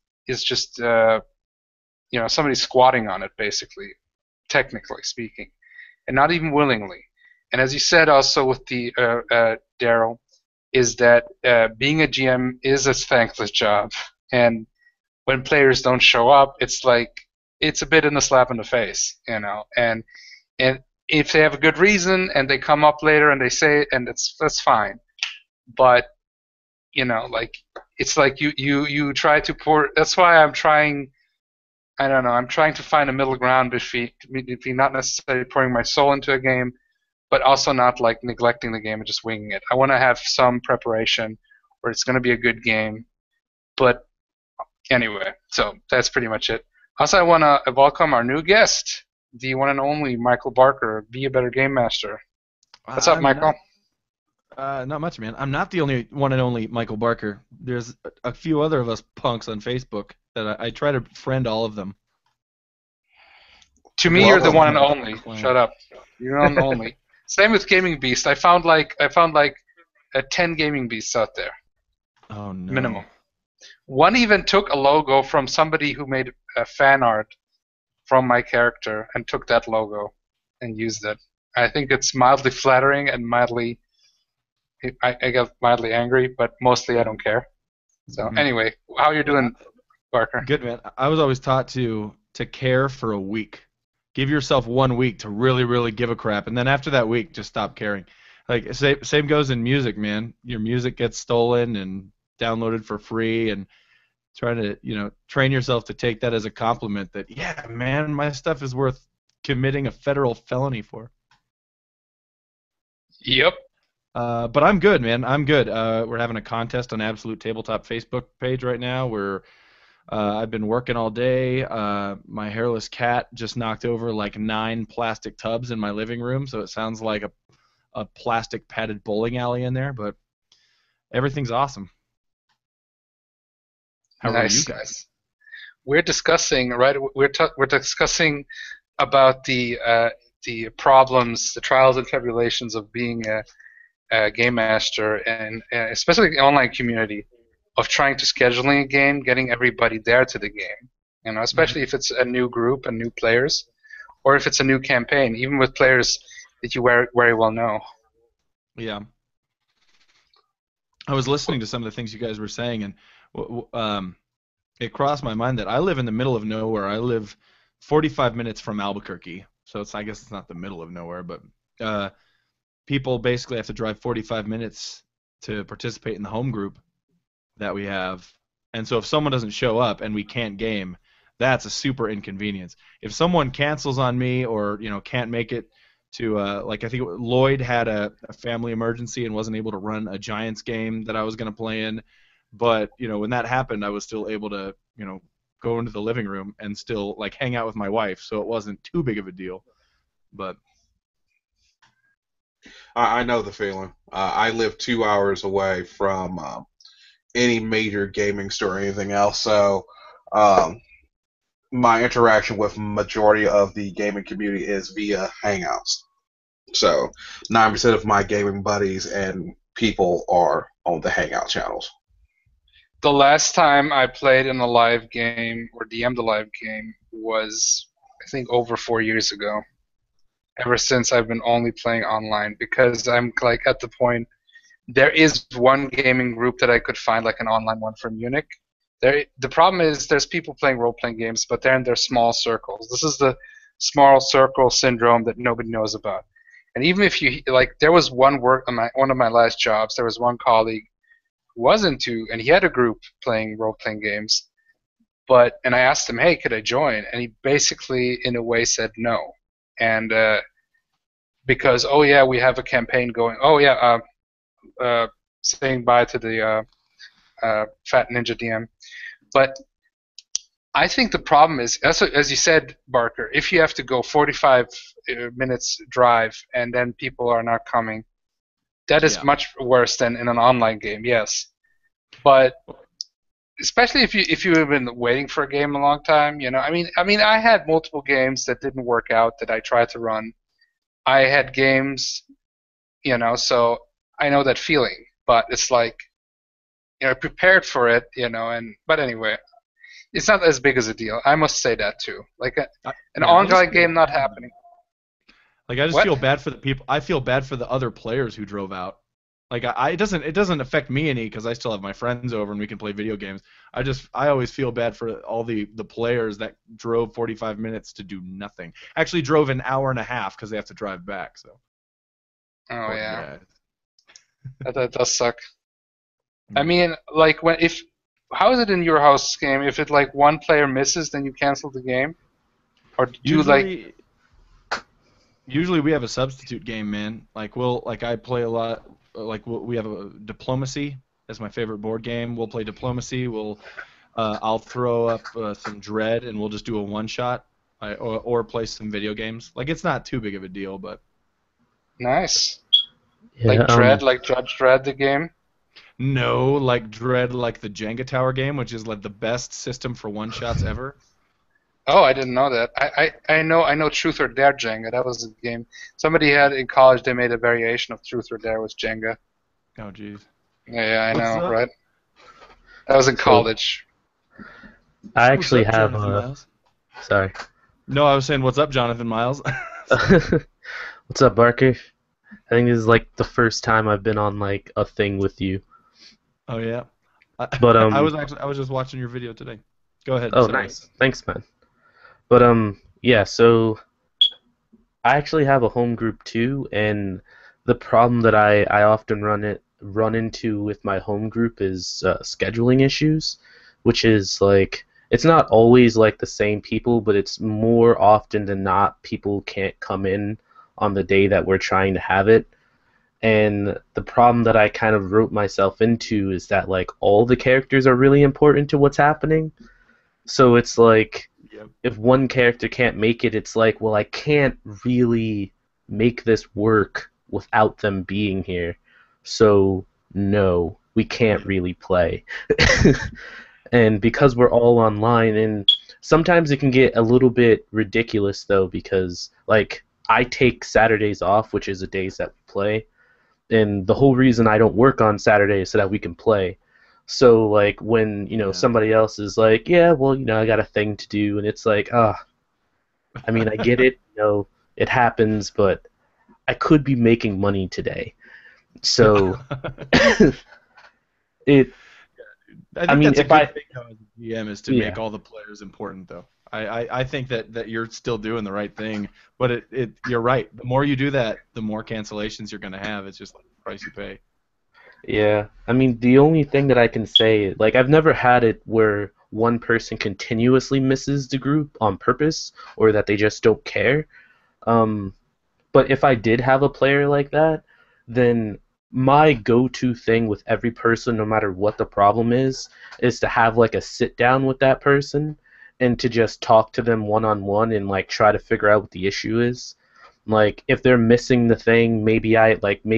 somebody squatting on it, basically, technically speaking, and not even willingly. And as you said also with the Daryl, is that being a GM is a thankless job, and when players don't show up, it's like it's a bit in a slap in the face, and if they have a good reason and they come up later and they say, and that's fine. But like it's like you try to pour. That's why I'm trying. I don't know. I'm trying to find a middle ground between not necessarily pouring my soul into a game, but also not like neglecting the game and just winging it. I want to have some preparation where it's going to be a good game. But anyway, so that's pretty much it. Also, I want to welcome our new guest, the one and only Michael Barker, Be a Better Game Master. What's up, Michael? Not much, man. I'm not the only one and only Michael Barker. There's a few other of us punks on Facebook that I try to friend all of them. To me, you're the one and only. Shut up. You're the one and only. Same with Gaming Beast. I found like 10 Gaming Beasts out there. Oh no. Minimum. One even took a logo from somebody who made a fan art from my character and took that logo and used it. I think it's mildly flattering and mildly. I get mildly angry, but mostly I don't care. So anyway, how are you doing, Barker? Good, man. I was always taught to care for a week. Give yourself 1 week to really, really give a crap, and then after that week, just stop caring. Like same goes in music, man. Your music gets stolen and downloaded for free, and trying to train yourself to take that as a compliment. That yeah, man, my stuff is worth committing a federal felony for. Yep. But I'm good, man. I'm good. We're having a contest on Absolute Tabletop Facebook page right now where I've been working all day. My hairless cat just knocked over like 9 plastic tubs in my living room, so it sounds like a plastic padded bowling alley in there, but everything's awesome. How are you guys? We're discussing, right? We're discussing about the problems, the trials and tribulations of being a game master, and especially the online community, of trying to scheduling a game, getting everybody there to the game. Especially if it's a new group and new players, or if it's a new campaign, even with players that you very well know. Yeah. I was listening to some of the things you guys were saying, and it crossed my mind that I live in the middle of nowhere. I live 45 minutes from Albuquerque, so I guess it's not the middle of nowhere, but people basically have to drive 45 minutes to participate in the home group that we have. And so if someone doesn't show up and we can't game, that's a super inconvenience. If someone cancels on me or can't make it to like I think Lloyd had a family emergency and wasn't able to run a Giants game that I was going to play in, but when that happened, I was still able to go into the living room and still like hang out with my wife, so it wasn't too big of a deal. But I know the feeling. I live 2 hours away from any major gaming store or anything else, so my interaction with majority of the gaming community is via Hangouts. So 9% of my gaming buddies and people are on the Hangout channels. The last time I played in a live game or DM'd a live game was, I think, over 4 years ago. Ever since I've been only playing online, because I'm like at the point, there is one gaming group that I could find, like an online one from Munich. The problem is there's people playing role-playing games, but they're in their small circles. This is the small circle syndrome that nobody knows about. And even if you there was one of my last jobs, there was one colleague who was into, and he had a group playing role-playing games, and I asked him, hey, could I join? And he basically, in a way, said no. And because, oh yeah, we have a campaign going. Oh yeah, saying bye to the Fat Ninja DM. But I think the problem is, as you said, Barker, if you have to go 45 minutes drive and then people are not coming, that is much worse than in an online game. Yes, but especially if you have been waiting for a game a long time, I mean, I had multiple games that didn't work out that I tried to run. I had games, so I know that feeling. But it's like, prepared for it, but anyway, it's not as big as a deal. I must say that too. Like an online game not happening. Like I just feel bad for the people. I feel bad for the other players who drove out. Like it doesn't affect me any because I still have my friends over and we can play video games. I always feel bad for all the players that drove 45 minutes to do nothing. Actually drove an hour and a half because they have to drive back. So Oh poor yeah, guys. that does suck. I mean, like how is it in your house game? If it like one player misses, then you cancel the game, or do you like? Usually we have a substitute game, man. Like I play a lot. Like we have a diplomacy as my favorite board game. We'll play diplomacy. I'll throw up some dread and we'll just do a one shot. Or play some video games. Like it's not too big of a deal, but Nice. Yeah. Like Dread, like Judge Dredd the game. no, like dread, like the Jenga Tower game, which is like the best system for one shots ever. Oh, I didn't know that. I know Truth or Dare Jenga. That was a game somebody had in college. They made a variation of Truth or Dare with Jenga. Oh jeez. Yeah, I What's know, up? right? That was in So college. I What's actually up, have Jonathan Miles? sorry. No, I was saying, what's up, Jonathan Miles? What's up, Barker? I think this is like the first time I've been on like a thing with you. Oh yeah. But I was just watching your video today. Go ahead. oh, Sorry. nice. Thanks, man. But yeah, so I actually have a home group too, and the problem that I often run into with my home group is scheduling issues, which is like it's not always like the same people, but it's more often than not people can't come in on the day that we're trying to have it. And the problem that I kind of wrote myself into is that like all the characters are really important to what's happening. So it's like Yep. if one character can't make it, it's like, well, I can't really make this work without them being here. So, no, we can't Yep. really play. And because we're all online, and sometimes it can get a little bit ridiculous, though, because, like, I take Saturdays off, which is the days that we play, and the whole reason I don't work on Saturdays is so that we can play. So like when Yeah. somebody else is like, yeah, well, I got a thing to do, and it's like, I mean, I get it, it happens, but I could be making money today. So it, I I think mean, that's a if I, good thing though as a GM is to yeah, make all the players important though. I think that you're still doing the right thing, but you're right. The more you do that, the more cancellations you're gonna have. It's just like the price you pay. yeah, I mean, the only thing that I can say, like, I've never had it where one person continuously misses the group on purpose, or that they just don't care. Um, But if I did have a player like that, then my go-to thing with every person, no matter what the problem is to have like a sit down with that person and to just talk to them one-on-one and like try to figure out what the issue is. Like if they're missing the thing, maybe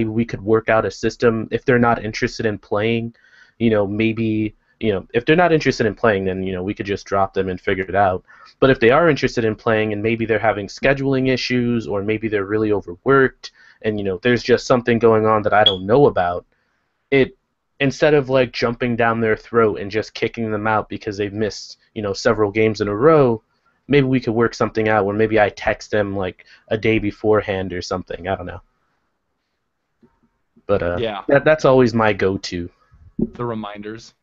we could work out a system. If they're not interested in playing, maybe if they're not interested in playing, then we could just drop them and figure it out. But if they are interested in playing and maybe they're having scheduling issues or maybe they're really overworked and there's just something going on that I don't know about, it instead of like jumping down their throat and just kicking them out because they've missed, several games in a row, maybe we could work something out where maybe I text them like a day beforehand or something. I don't know. But Yeah, that's always my go-to. the reminders.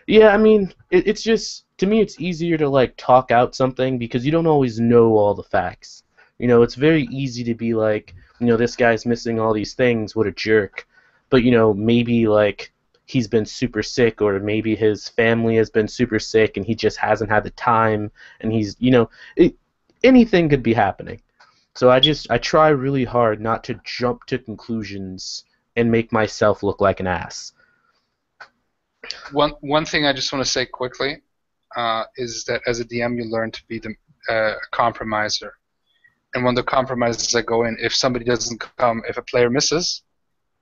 Yeah, I mean, it's just to me it's easier to like talk out something because you don't always know all the facts. It's very easy to be like, this guy's missing all these things, what a jerk. But maybe like he's been super sick or maybe his family has been super sick and he just hasn't had the time and he's, anything could be happening. So I try really hard not to jump to conclusions and make myself look like an ass. One thing I just want to say quickly is that as a DM, you learn to be the compromiser. And one of the compromises I go in, if somebody doesn't come, if a player misses,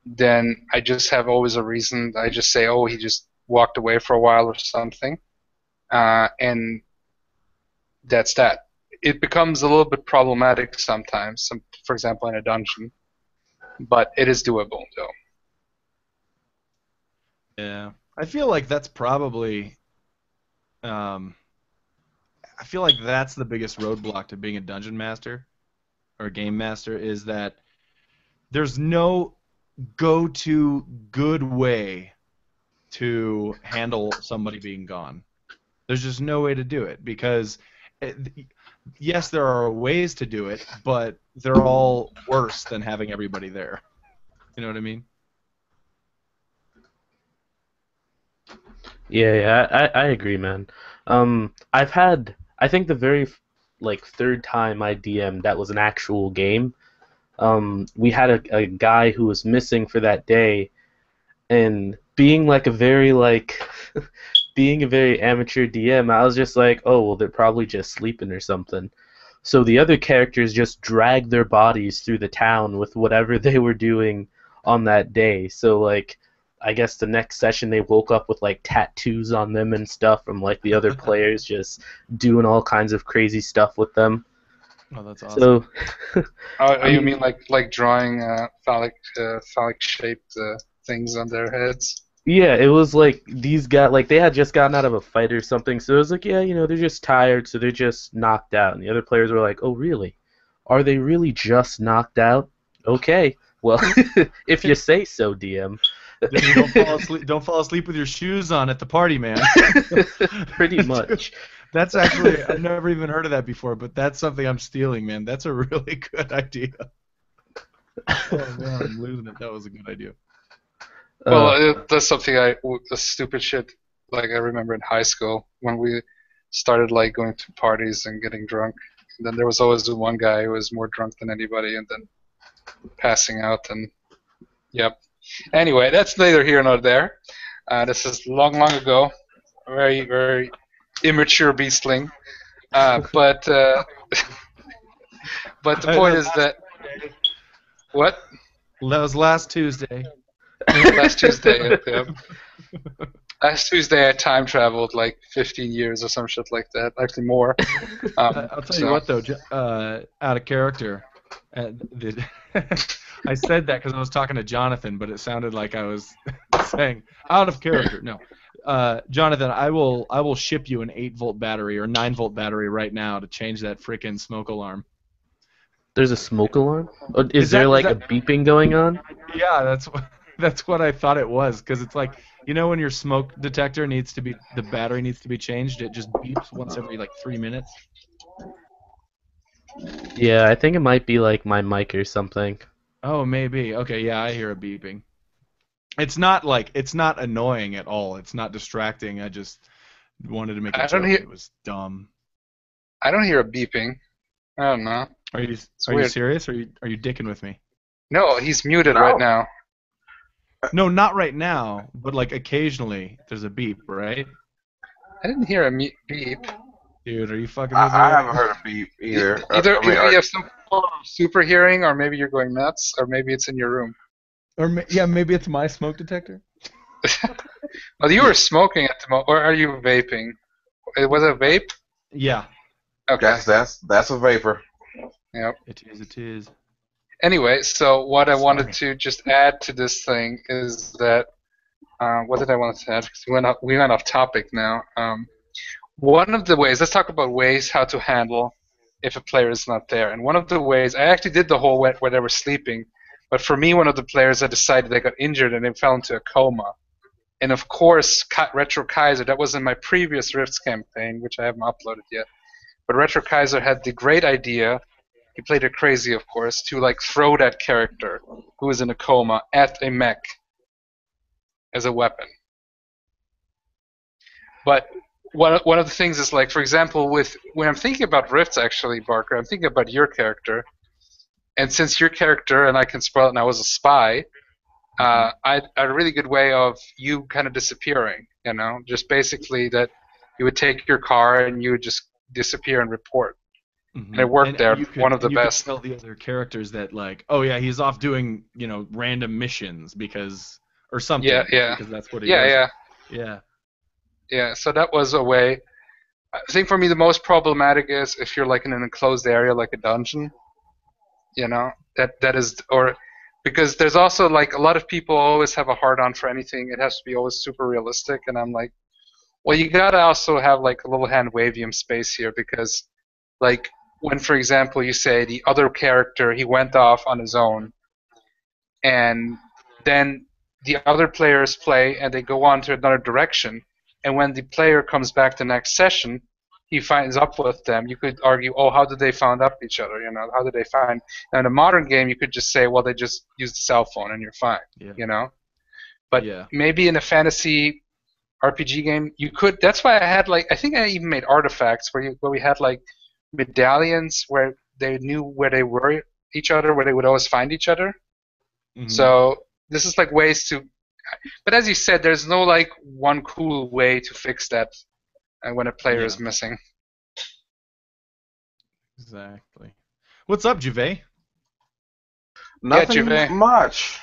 then I just have always a reason. I just say, oh, he just walked away for a while or something, and that's that. It becomes a little bit problematic sometimes, for example, in a dungeon, but it is doable, though. Yeah, I feel like that's probably. Um, I feel like that's the biggest roadblock to being a dungeon master or a game master is that there's no go-to good way to handle somebody being gone. There's just no way to do it because, it, yes, there are ways to do it, but they're all worse than having everybody there. You know what I mean? Yeah, I agree, man. I've had, I think the very like third time I DM'd that was an actual game. We had a guy who was missing for that day, and being like a very like being a very amateur DM, I was just like, oh well, they're probably just sleeping or something. So the other characters just dragged their bodies through the town with whatever they were doing on that day. So like I guess the next session they woke up with like tattoos on them and stuff from like the other players just doing all kinds of crazy stuff with them. Oh, that's awesome. So Oh, I you mean, mean like drawing phallic shaped things on their heads? yeah, it was like these guys, like they had just gotten out of a fight or something. So it was like, yeah, they're just tired, so they're just knocked out. And the other players were like, oh, really? Are they really just knocked out? Okay, well, if you say so, DM. Don't fall asleep with your shoes on at the party, man. Pretty much. That's actually, I've never even heard of that before, but that's something I'm stealing, man. That's a really good idea. Oh man, I'm losing it. That was a good idea. Well, that's something the stupid shit. Like I remember in high school when we started like going to parties and getting drunk. And then there was always the one guy who was more drunk than anybody, and then passing out. And yep. Anyway, that's neither here nor there. This is long, long ago. Very, very immature beastling. But but the point is that what? That was last Tuesday. Last Tuesday. Yep. Last Tuesday I time traveled like 15 years or some shit like that. Actually more. I'll tell you what though, out of character, I said that because I was talking to Jonathan, but it sounded like I was saying out of character. No, Jonathan, I will ship you an 8-volt battery or 9-volt battery right now to change that freaking smoke alarm. There's a smoke alarm? Is there like a beeping going on? Yeah, that's what I thought it was, because it's like, when your smoke detector the battery needs to be changed, it just beeps once every like 3 minutes. Yeah, I think it might be like my mic or something. Oh, maybe. Okay, yeah, I hear a beeping. It's not annoying at all. It's not distracting. I just wanted to make a joke. It was dumb. I don't hear a beeping. I don't know. Are you serious? Or are you dicking with me? No, he's muted right now. No, not right now, but like occasionally there's a beep, right? I didn't hear a beep. Dude, are you fucking with me? I haven't heard a beep either. Either you have some form of super hearing, or maybe you're going nuts, or maybe it's in your room. Or maybe it's my smoke detector. Well, you were smoking at the moment, or are you vaping? Was it a vape? Yeah. Okay. That's a vapor. Yep. It is. Anyway, so what I wanted to just add to this thing is that what did I want to add? Because we went off topic now. One of the ways, let's talk about ways how to handle if a player is not there. And one of the ways, I actually did the whole where they were sleeping, but for me, one of the players had decided they got injured and they fell into a coma. And of course, Retro Kaiser, that was in my previous Rifts campaign, which I haven't uploaded yet. But Retro Kaiser had the great idea, he played it crazy, of course, to like throw that character who is in a coma at a mech as a weapon. But one of the things is like, for example, when I'm thinking about Rifts, actually, Barker, I'm thinking about your character. And since your character, and I can spoil it, and I was a spy, I had a really good way of you kind of disappearing, just basically that you would take your car and you would just disappear and report. Mm-hmm. And it worked there, one of the best. You could tell the other characters that, like, oh yeah, he's off doing, random missions or something. Yeah. Because that's what he does. Yeah, so that was a way. I think for me the most problematic is if you're like in an enclosed area like a dungeon, that is, or because there's also like a lot of people always have a hard-on for anything. It has to be always super realistic, and I'm like, well, you gotta also have like a little hand-wavium space here, because like when, for example, you say the other character, he went off on his own, and then the other players play and they go on to another direction. And when the player comes back the next session, he finds up with them. You could argue, oh, how did they find up each other? You know, how did they find? Now, in a modern game, you could just say, well, they just used the cell phone and you're fine. Yeah. You know, but Yeah. maybe in a fantasy RPG game, you could. That's why I had like I think I even made artifacts where we had like medallions where they knew where they were each other, where they would always find each other. Mhm. So this is like ways to. But as you said, there's no like one cool way to fix that when a player is Yeah. missing. Exactly. What's up, Juve? Nothing Juve. much.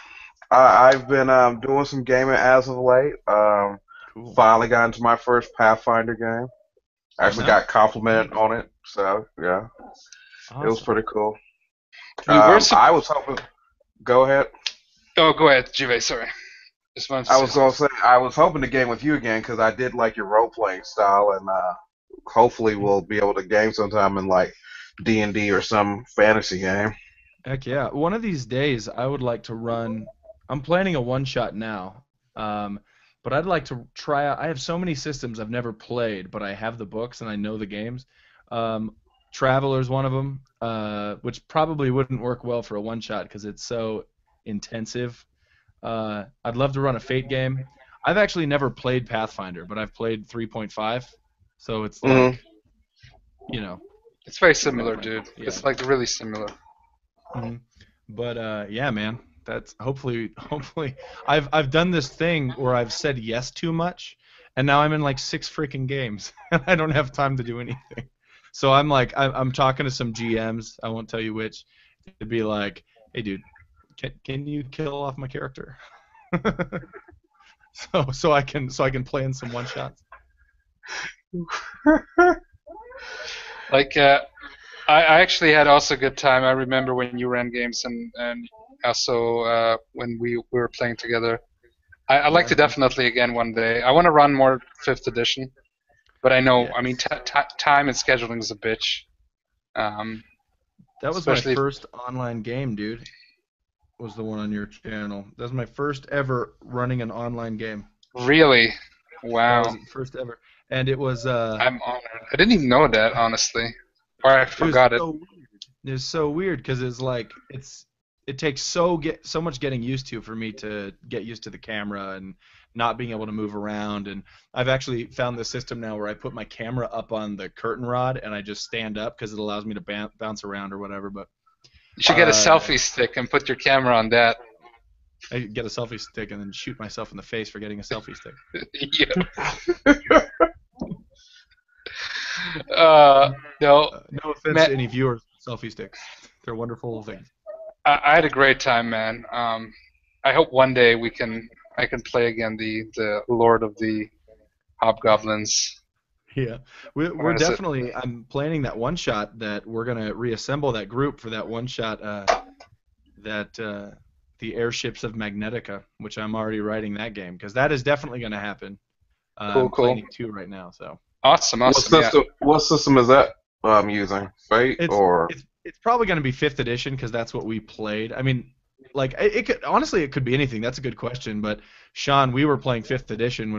I've been doing some gaming as of late. Cool. Finally got into my first Pathfinder game. Actually Nice. got complimented on it, so yeah, it was Awesome. pretty cool. We were I was hoping. Go ahead. Oh, go ahead, Juve. Sorry. Just wanted to I say was gonna say I was hoping to game with you again because I did like your role playing style, and hopefully we'll be able to game sometime in like D&D or some fantasy game. Heck yeah. One of these days, I would like to run. I'm planning a one shot now, but I'd like to try out. I have so many systems I've never played, but I have the books and I know the games. Traveler's one of them, which probably wouldn't work well for a one shot because it's so intensive. I'd love to run a Fate game. I've actually never played Pathfinder, but I've played 3.5, so it's Mhm. like, you know, it's very similar, my- dude. yeah. It's like really similar. hmm But yeah, man, that's hopefully I've done this thing where I've said yes too much, and now I'm in like 6 freaking games, and I don't have time to do anything. So I'm like I'm talking to some GMs. I won't tell you which. It'd be like, hey, dude, can you kill off my character? so I can play in some one shots. Like I actually had also a good time. I remember when you ran games and also when we were playing together. I'd like to definitely again one day. I want to run more 5th edition, but I know, Yes. I mean, time and scheduling is a bitch. That was my especially- first online game, dude. Was the one on your channel. That was my first ever running an online game. Really? That Wow. was the first ever. And it was I'm honored. I didn't even know that, honestly. Or I forgot it. so weird. It was so weird because it's like it takes so much getting used to for me to get used to the camera and not being able to move around. And I've actually found this system now where I put my camera up on the curtain rod and I just stand up because it allows me to bounce around or whatever. But You should get a selfie stick and put your camera on that. I get a selfie stick and then shoot myself in the face for getting a selfie stick. Yeah. No, No offense Matt- to any viewers of selfie sticks. They're wonderful things. I had a great time, man. I hope one day I can play again the Lord of the Hobgoblins. Yeah, we're definitely. I'm planning that one shot that we're gonna reassemble that group for that one shot. The airships of Magnetica, which I'm already writing that game because that is definitely gonna happen. Cool, I'm planning 2 right now, so. Awesome. What system is that using? Fate or? It's probably gonna be 5th edition because that's what we played. I mean, like it could honestly it could be anything. That's a good question, but Sean, we were playing 5th edition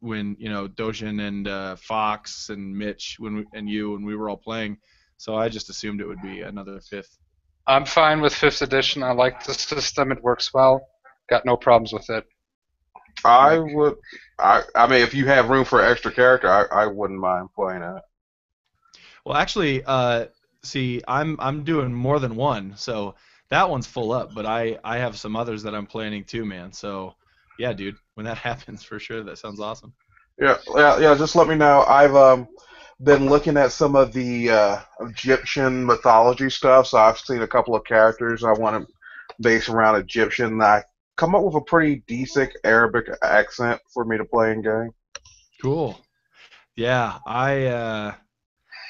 when you know Dojin and Fox and Mitch and we were all playing, so I just assumed it would be another 5th. I'm fine with 5th edition. I like the system. It works well. Got no problems with it. I would. I mean, if you have room for an extra character, I wouldn't mind playing it. Well, actually, see, I'm doing more than one, so that one's full up. But I have some others that I'm planning too, man. So yeah, dude, when that happens, for sure, that sounds awesome. Yeah. Just let me know. I've been looking at some of the Egyptian mythology stuff, so I've seen a couple of characters I want to base around Egyptian. And I come up with a pretty decent Arabic accent for me to play in game. Cool. Yeah,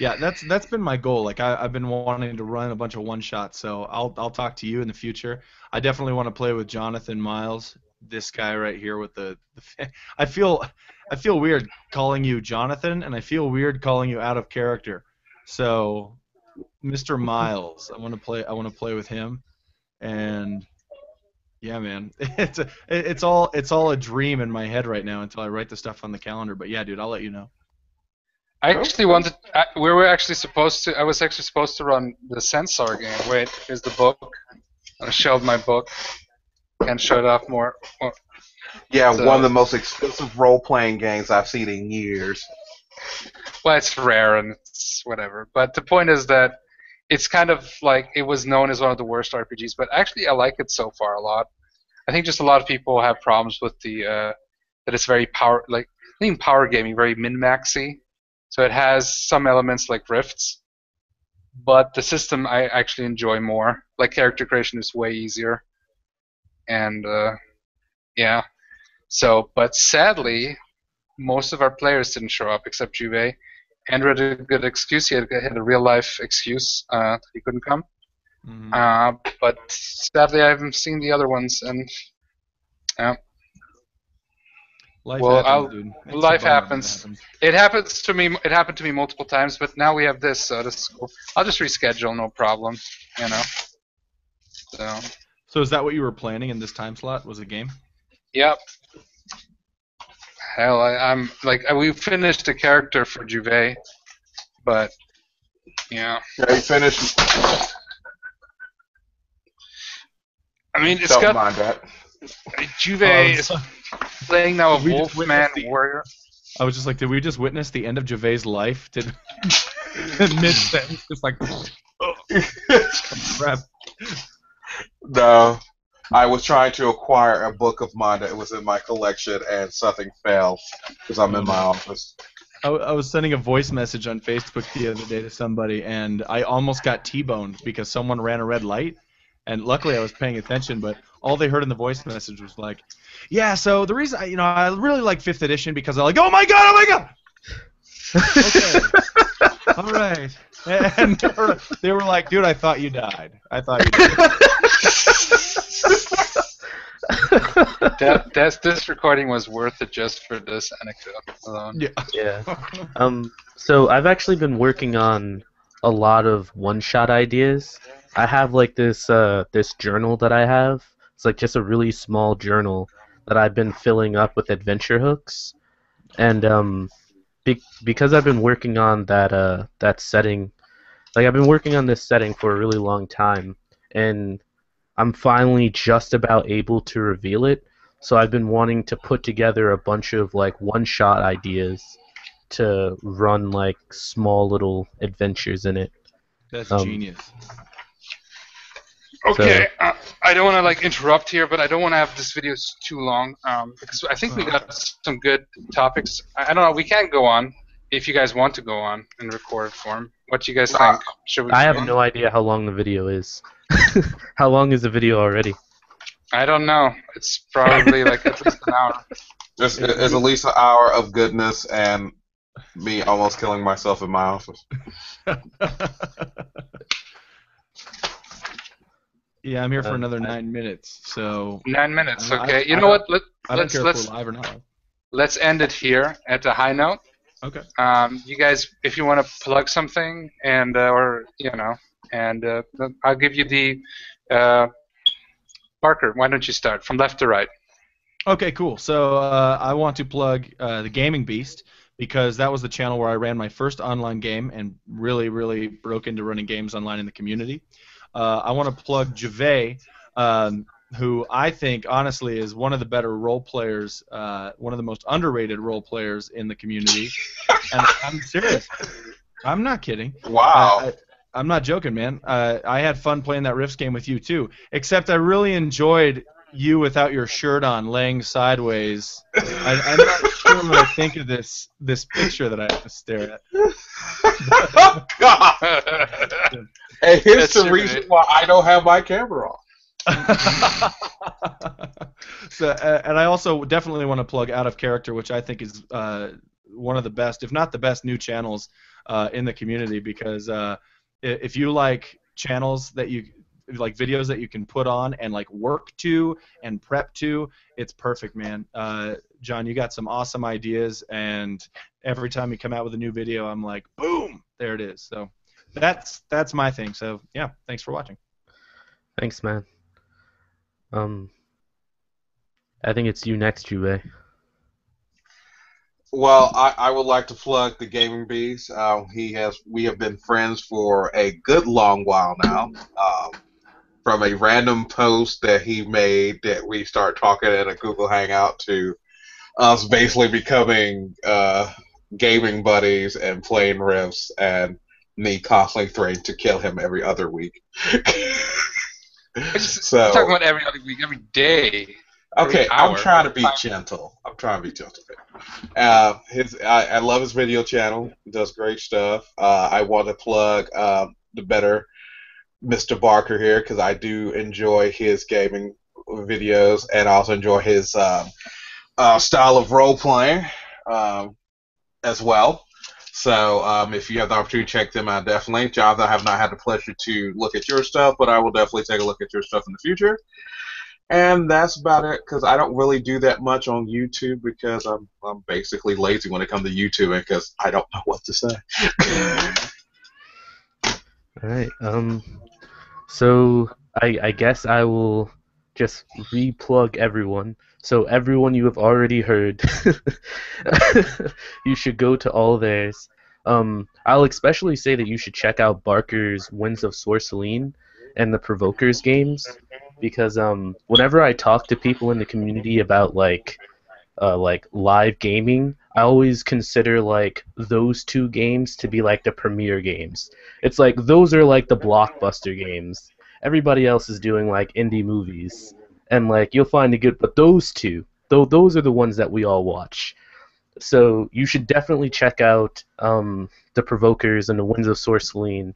yeah, that's been my goal. Like I've been wanting to run a bunch of one shots, so I'll talk to you in the future. I definitely want to play with Jonathan Miles, this guy right here with the I feel weird calling you Jonathan, and I feel weird calling you out of character. So, Mr. Miles, I want to play with him, and Yeah, man. It's all a dream in my head right now until I write the stuff on the calendar. But yeah, dude, I'll let you know. I Cool. actually wanted. We were actually supposed to. I was actually supposed to run the Sensor game. Wait, here's the book. I shelved my book. Can't show it off more. Yeah, one of So, the most expensive role-playing games I've seen in years. well, it's rare and it's whatever. But the point is that it's kind of like it was known as one of the worst RPGs, but actually I like it so far a lot. I think just a lot of people have problems with the that it's very I think power gaming, very min-maxy. So it has some elements like rifts, but the system I actually enjoy more. Like character creation is way easier, and yeah. So, but sadly, most of our players didn't show up except Juve. Andrew had a good excuse. He had a real life excuse that he couldn't come. Hmm. But sadly, I haven't seen the other ones, and uh, Life well, happens, dude. It's a life bummer when it happens. happens. It happens to me. It happened to me multiple times, but now we have this, so this is cool. I'll just reschedule, no problem. You know. So, So is that what you were planning in this time slot? Was a game? yep. Hell, I'm like we finished the character for Juve, but yeah. Yeah, you finished. I mean, it's Don't got mind that. Juve is Um, playing now a Did we just Wolfman witness the- warrior. I was just like, did we just witness the end of Gervais' life? Did mid sentence, just like, oh, crap. No, I was trying to acquire a book of mine that was in my collection, and something fell because I'm in my office. I was sending a voice message on Facebook the other day to somebody, and I almost got T-boned because someone ran a red light. And luckily, I was paying attention, but all they heard in the voice message was like, "Yeah, so the reason I really like 5th edition because I'm like, oh my god, okay, all right." And they were like, "Dude, I thought you died. I thought you died." This recording was worth it just for this anecdote alone. Yeah. Yeah. So I've actually been working on a lot of one-shot ideas. I have like this journal that I have. It's like just a really small journal that I've been filling up with adventure hooks. And because I've been working on that setting, like I've been working on this setting for a really long time, and I'm finally just about able to reveal it. So I've been wanting to put together a bunch of like one-shot ideas to run like small little adventures in it. That's Um, genius. Okay, I don't want to like interrupt here, but I don't want to have this video too long because I think we got some good topics. I don't know. We can go on if you guys want to go on in recorded form. What do you guys think? Should we? I have go on? no idea how long the video is. How long is the video already? I don't know. It's probably like at least an hour. It's at least an hour of goodness and me almost killing myself in my office. Yeah, I'm here for another 9 minutes, so 9 minutes. I- Okay. You I know what? I don't Let's care if let's we're live or not. let's end it here at a high note. Okay. You guys, if you want to plug something, and or and I'll give you the Parker. Why don't you start from left to right? Okay, cool. So I want to plug the Gaming Beast because that was the channel where I ran my first online game and really, really broke into running games online in the community. I want to plug Jave, who I think honestly is one of the better role players, one of the most underrated role players in the community. And I'm serious. I'm not kidding. Wow. I'm not joking, man. I had fun playing that Rifts game with you too. Except I really enjoyed you without your shirt on, laying sideways. I'm not sure what I think of this picture that I have to stare at. Oh, God. And here's the reason why I don't have my camera on. So, and I also definitely want to plug Out of Character, which I think is one of the best, if not the best, new channels in the community. Because if you like channels that you like, videos that you can put on and like work to and prep to, it's perfect, man. John, you got some awesome ideas, and every time you come out with a new video, I'm like, boom, there it is. So that's my thing. So yeah, thanks for watching. Thanks, man. I think it's you next, Juve. Well, I would like to plug the Gaming Beast. We have been friends for a good long while now. From a random post that he made that we start talking in a Google Hangout to us basically becoming gaming buddies and playing Rifts and me constantly threatening to kill him every other week. I'm talking So about every other week, every day, every okay, I'm hour. trying to be gentle. I'm trying to be gentle. I love his video channel. He does great stuff. I want to plug the better Mr. Barker here because I do enjoy his gaming videos and I also enjoy his style of role playing as well. So if you have the opportunity to check them out, definitely. Jonathan, I have not had the pleasure to look at your stuff, but I will definitely take a look at your stuff in the future. And that's about it because I don't really do that much on YouTube because I'm basically lazy when it comes to YouTube because I don't know what to say. All right. So I guess I will just replug everyone. So everyone you have already heard, you should go to all theirs. I'll especially say that you should check out Barker's Winds of Sorceline and the Provokers games because whenever I talk to people in the community about like live gaming, I always consider like those two games to be like the premier games. It's like those are like the blockbuster games. Everybody else is doing like indie movies, and like you'll find it good. But those two, though, those are the ones that we all watch. So you should definitely check out the Provokers and the Winds of Sorceline.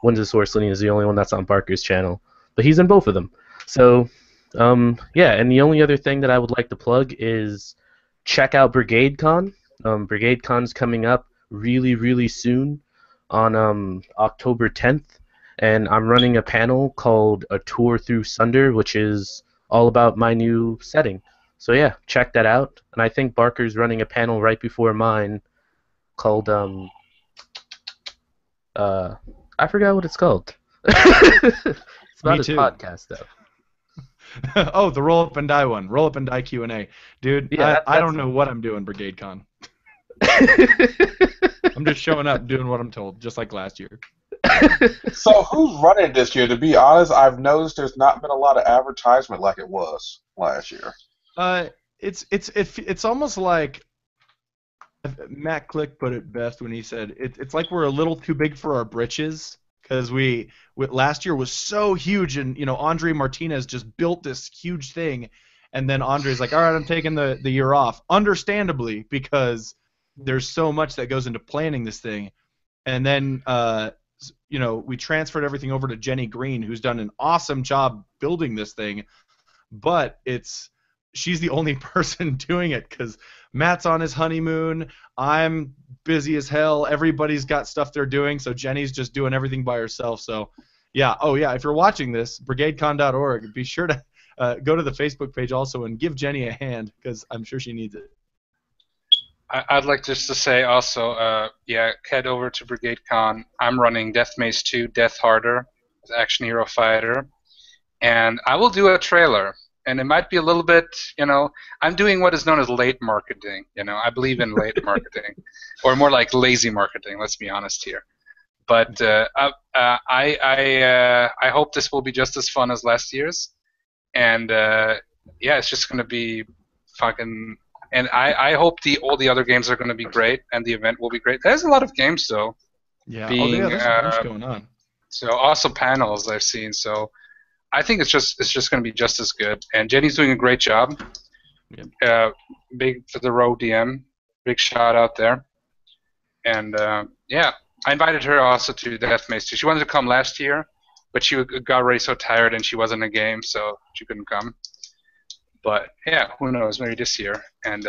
Winds of Sorceline is the only one that's on Barker's channel, but he's in both of them. So yeah, and the only other thing that I would like to plug is check out Brigade Con. Brigade Con's coming up really, really soon on October 10th, and I'm running a panel called A Tour Through Sunder, which is all about my new setting. So yeah, check that out. And I think Barker's running a panel right before mine called uh I forgot what it's called. It's about Me his too. podcast though. Oh, the roll up and die one. Roll up and die Q&A. Dude, Yeah, I don't know what I'm doing, Brigade Con. I'm just showing up, doing what I'm told, just like last year. So who's running this year? To be honest, I've noticed there's not been a lot of advertisement like it was last year. It's almost like Matt Click put it best when he said it's like we're a little too big for our britches because last year was so huge and Andre Martinez just built this huge thing and then Andre's like, all right, I'm taking the year off, understandably, because there's so much that goes into planning this thing. And then we transferred everything over to Jenny Green, who's done an awesome job building this thing, but she's the only person doing it because Matt's on his honeymoon. I'm busy as hell. Everybody's got stuff they're doing, so Jenny's just doing everything by herself. So, yeah. Oh, yeah. If you're watching this, brigadecon.org, be sure to go to the Facebook page also and give Jenny a hand because I'm sure she needs it. I'd like just to say also, head over to Brigade Con. I'm running Death Maze 2, Death Harder, Action Hero Fighter, and I will do a trailer. And it might be a little bit, I'm doing what is known as late marketing. I believe in late marketing, or more like lazy marketing. Let's be honest here. But I hope this will be just as fun as last year's, and it's just going to be fucking. And I hope all the other games are going to be great, and the event will be great. There's a lot of games though. Yeah. Being, there's a bunch going on. So also panels I've seen. So I think it's just going to be just as good. And Jenny's doing a great job. Yep. Big for the Row DM. Big shout out there. And I invited her also to Death Maze 2. She wanted to come last year, but she got already so tired and she wasn't in a game, so she couldn't come. But yeah, who knows? Maybe this year. And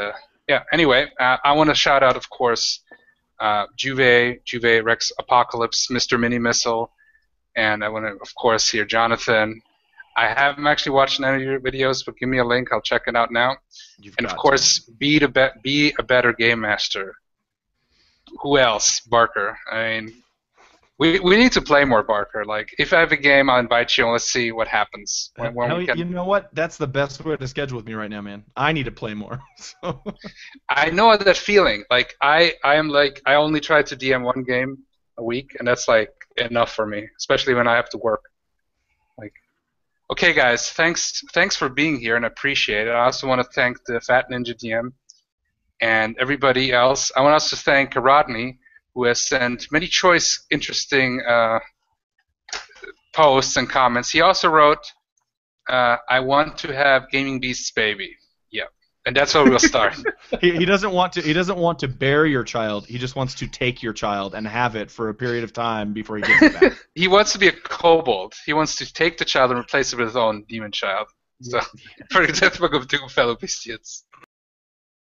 anyway, I want to shout out, of course, Juve, Rex Apocalypse, Mr. Mini Missile, and I want to, of course, hear Jonathan. I haven't actually watched any of your videos, but give me a link. I'll check it out now. And of course, be a better game master. Who else? Barker. I mean, We need to play more, Barker. Like, if I have a game, I'll invite you and let's see what happens. When Hell, we can. you know what? That's the best way to schedule with me right now, man. I need to play more. So. I know that feeling. Like, I am like, I only try to DM one game a week, and that's like enough for me, especially when I have to work. Like, okay, guys, thanks for being here, and I appreciate it. I also want to thank the Fat Ninja DM and everybody else. I want us to thank Rodney, who has sent many choice, interesting posts and comments. He also wrote, "I want to have Gaming Beast's baby." Yeah, and that's where we'll start. He doesn't want to. He doesn't want to bear your child. He just wants to take your child and have it for a period of time before he gives it back. He wants to be a kobold. He wants to take the child and replace it with his own demon child. So, for example, of two fellow Beastians.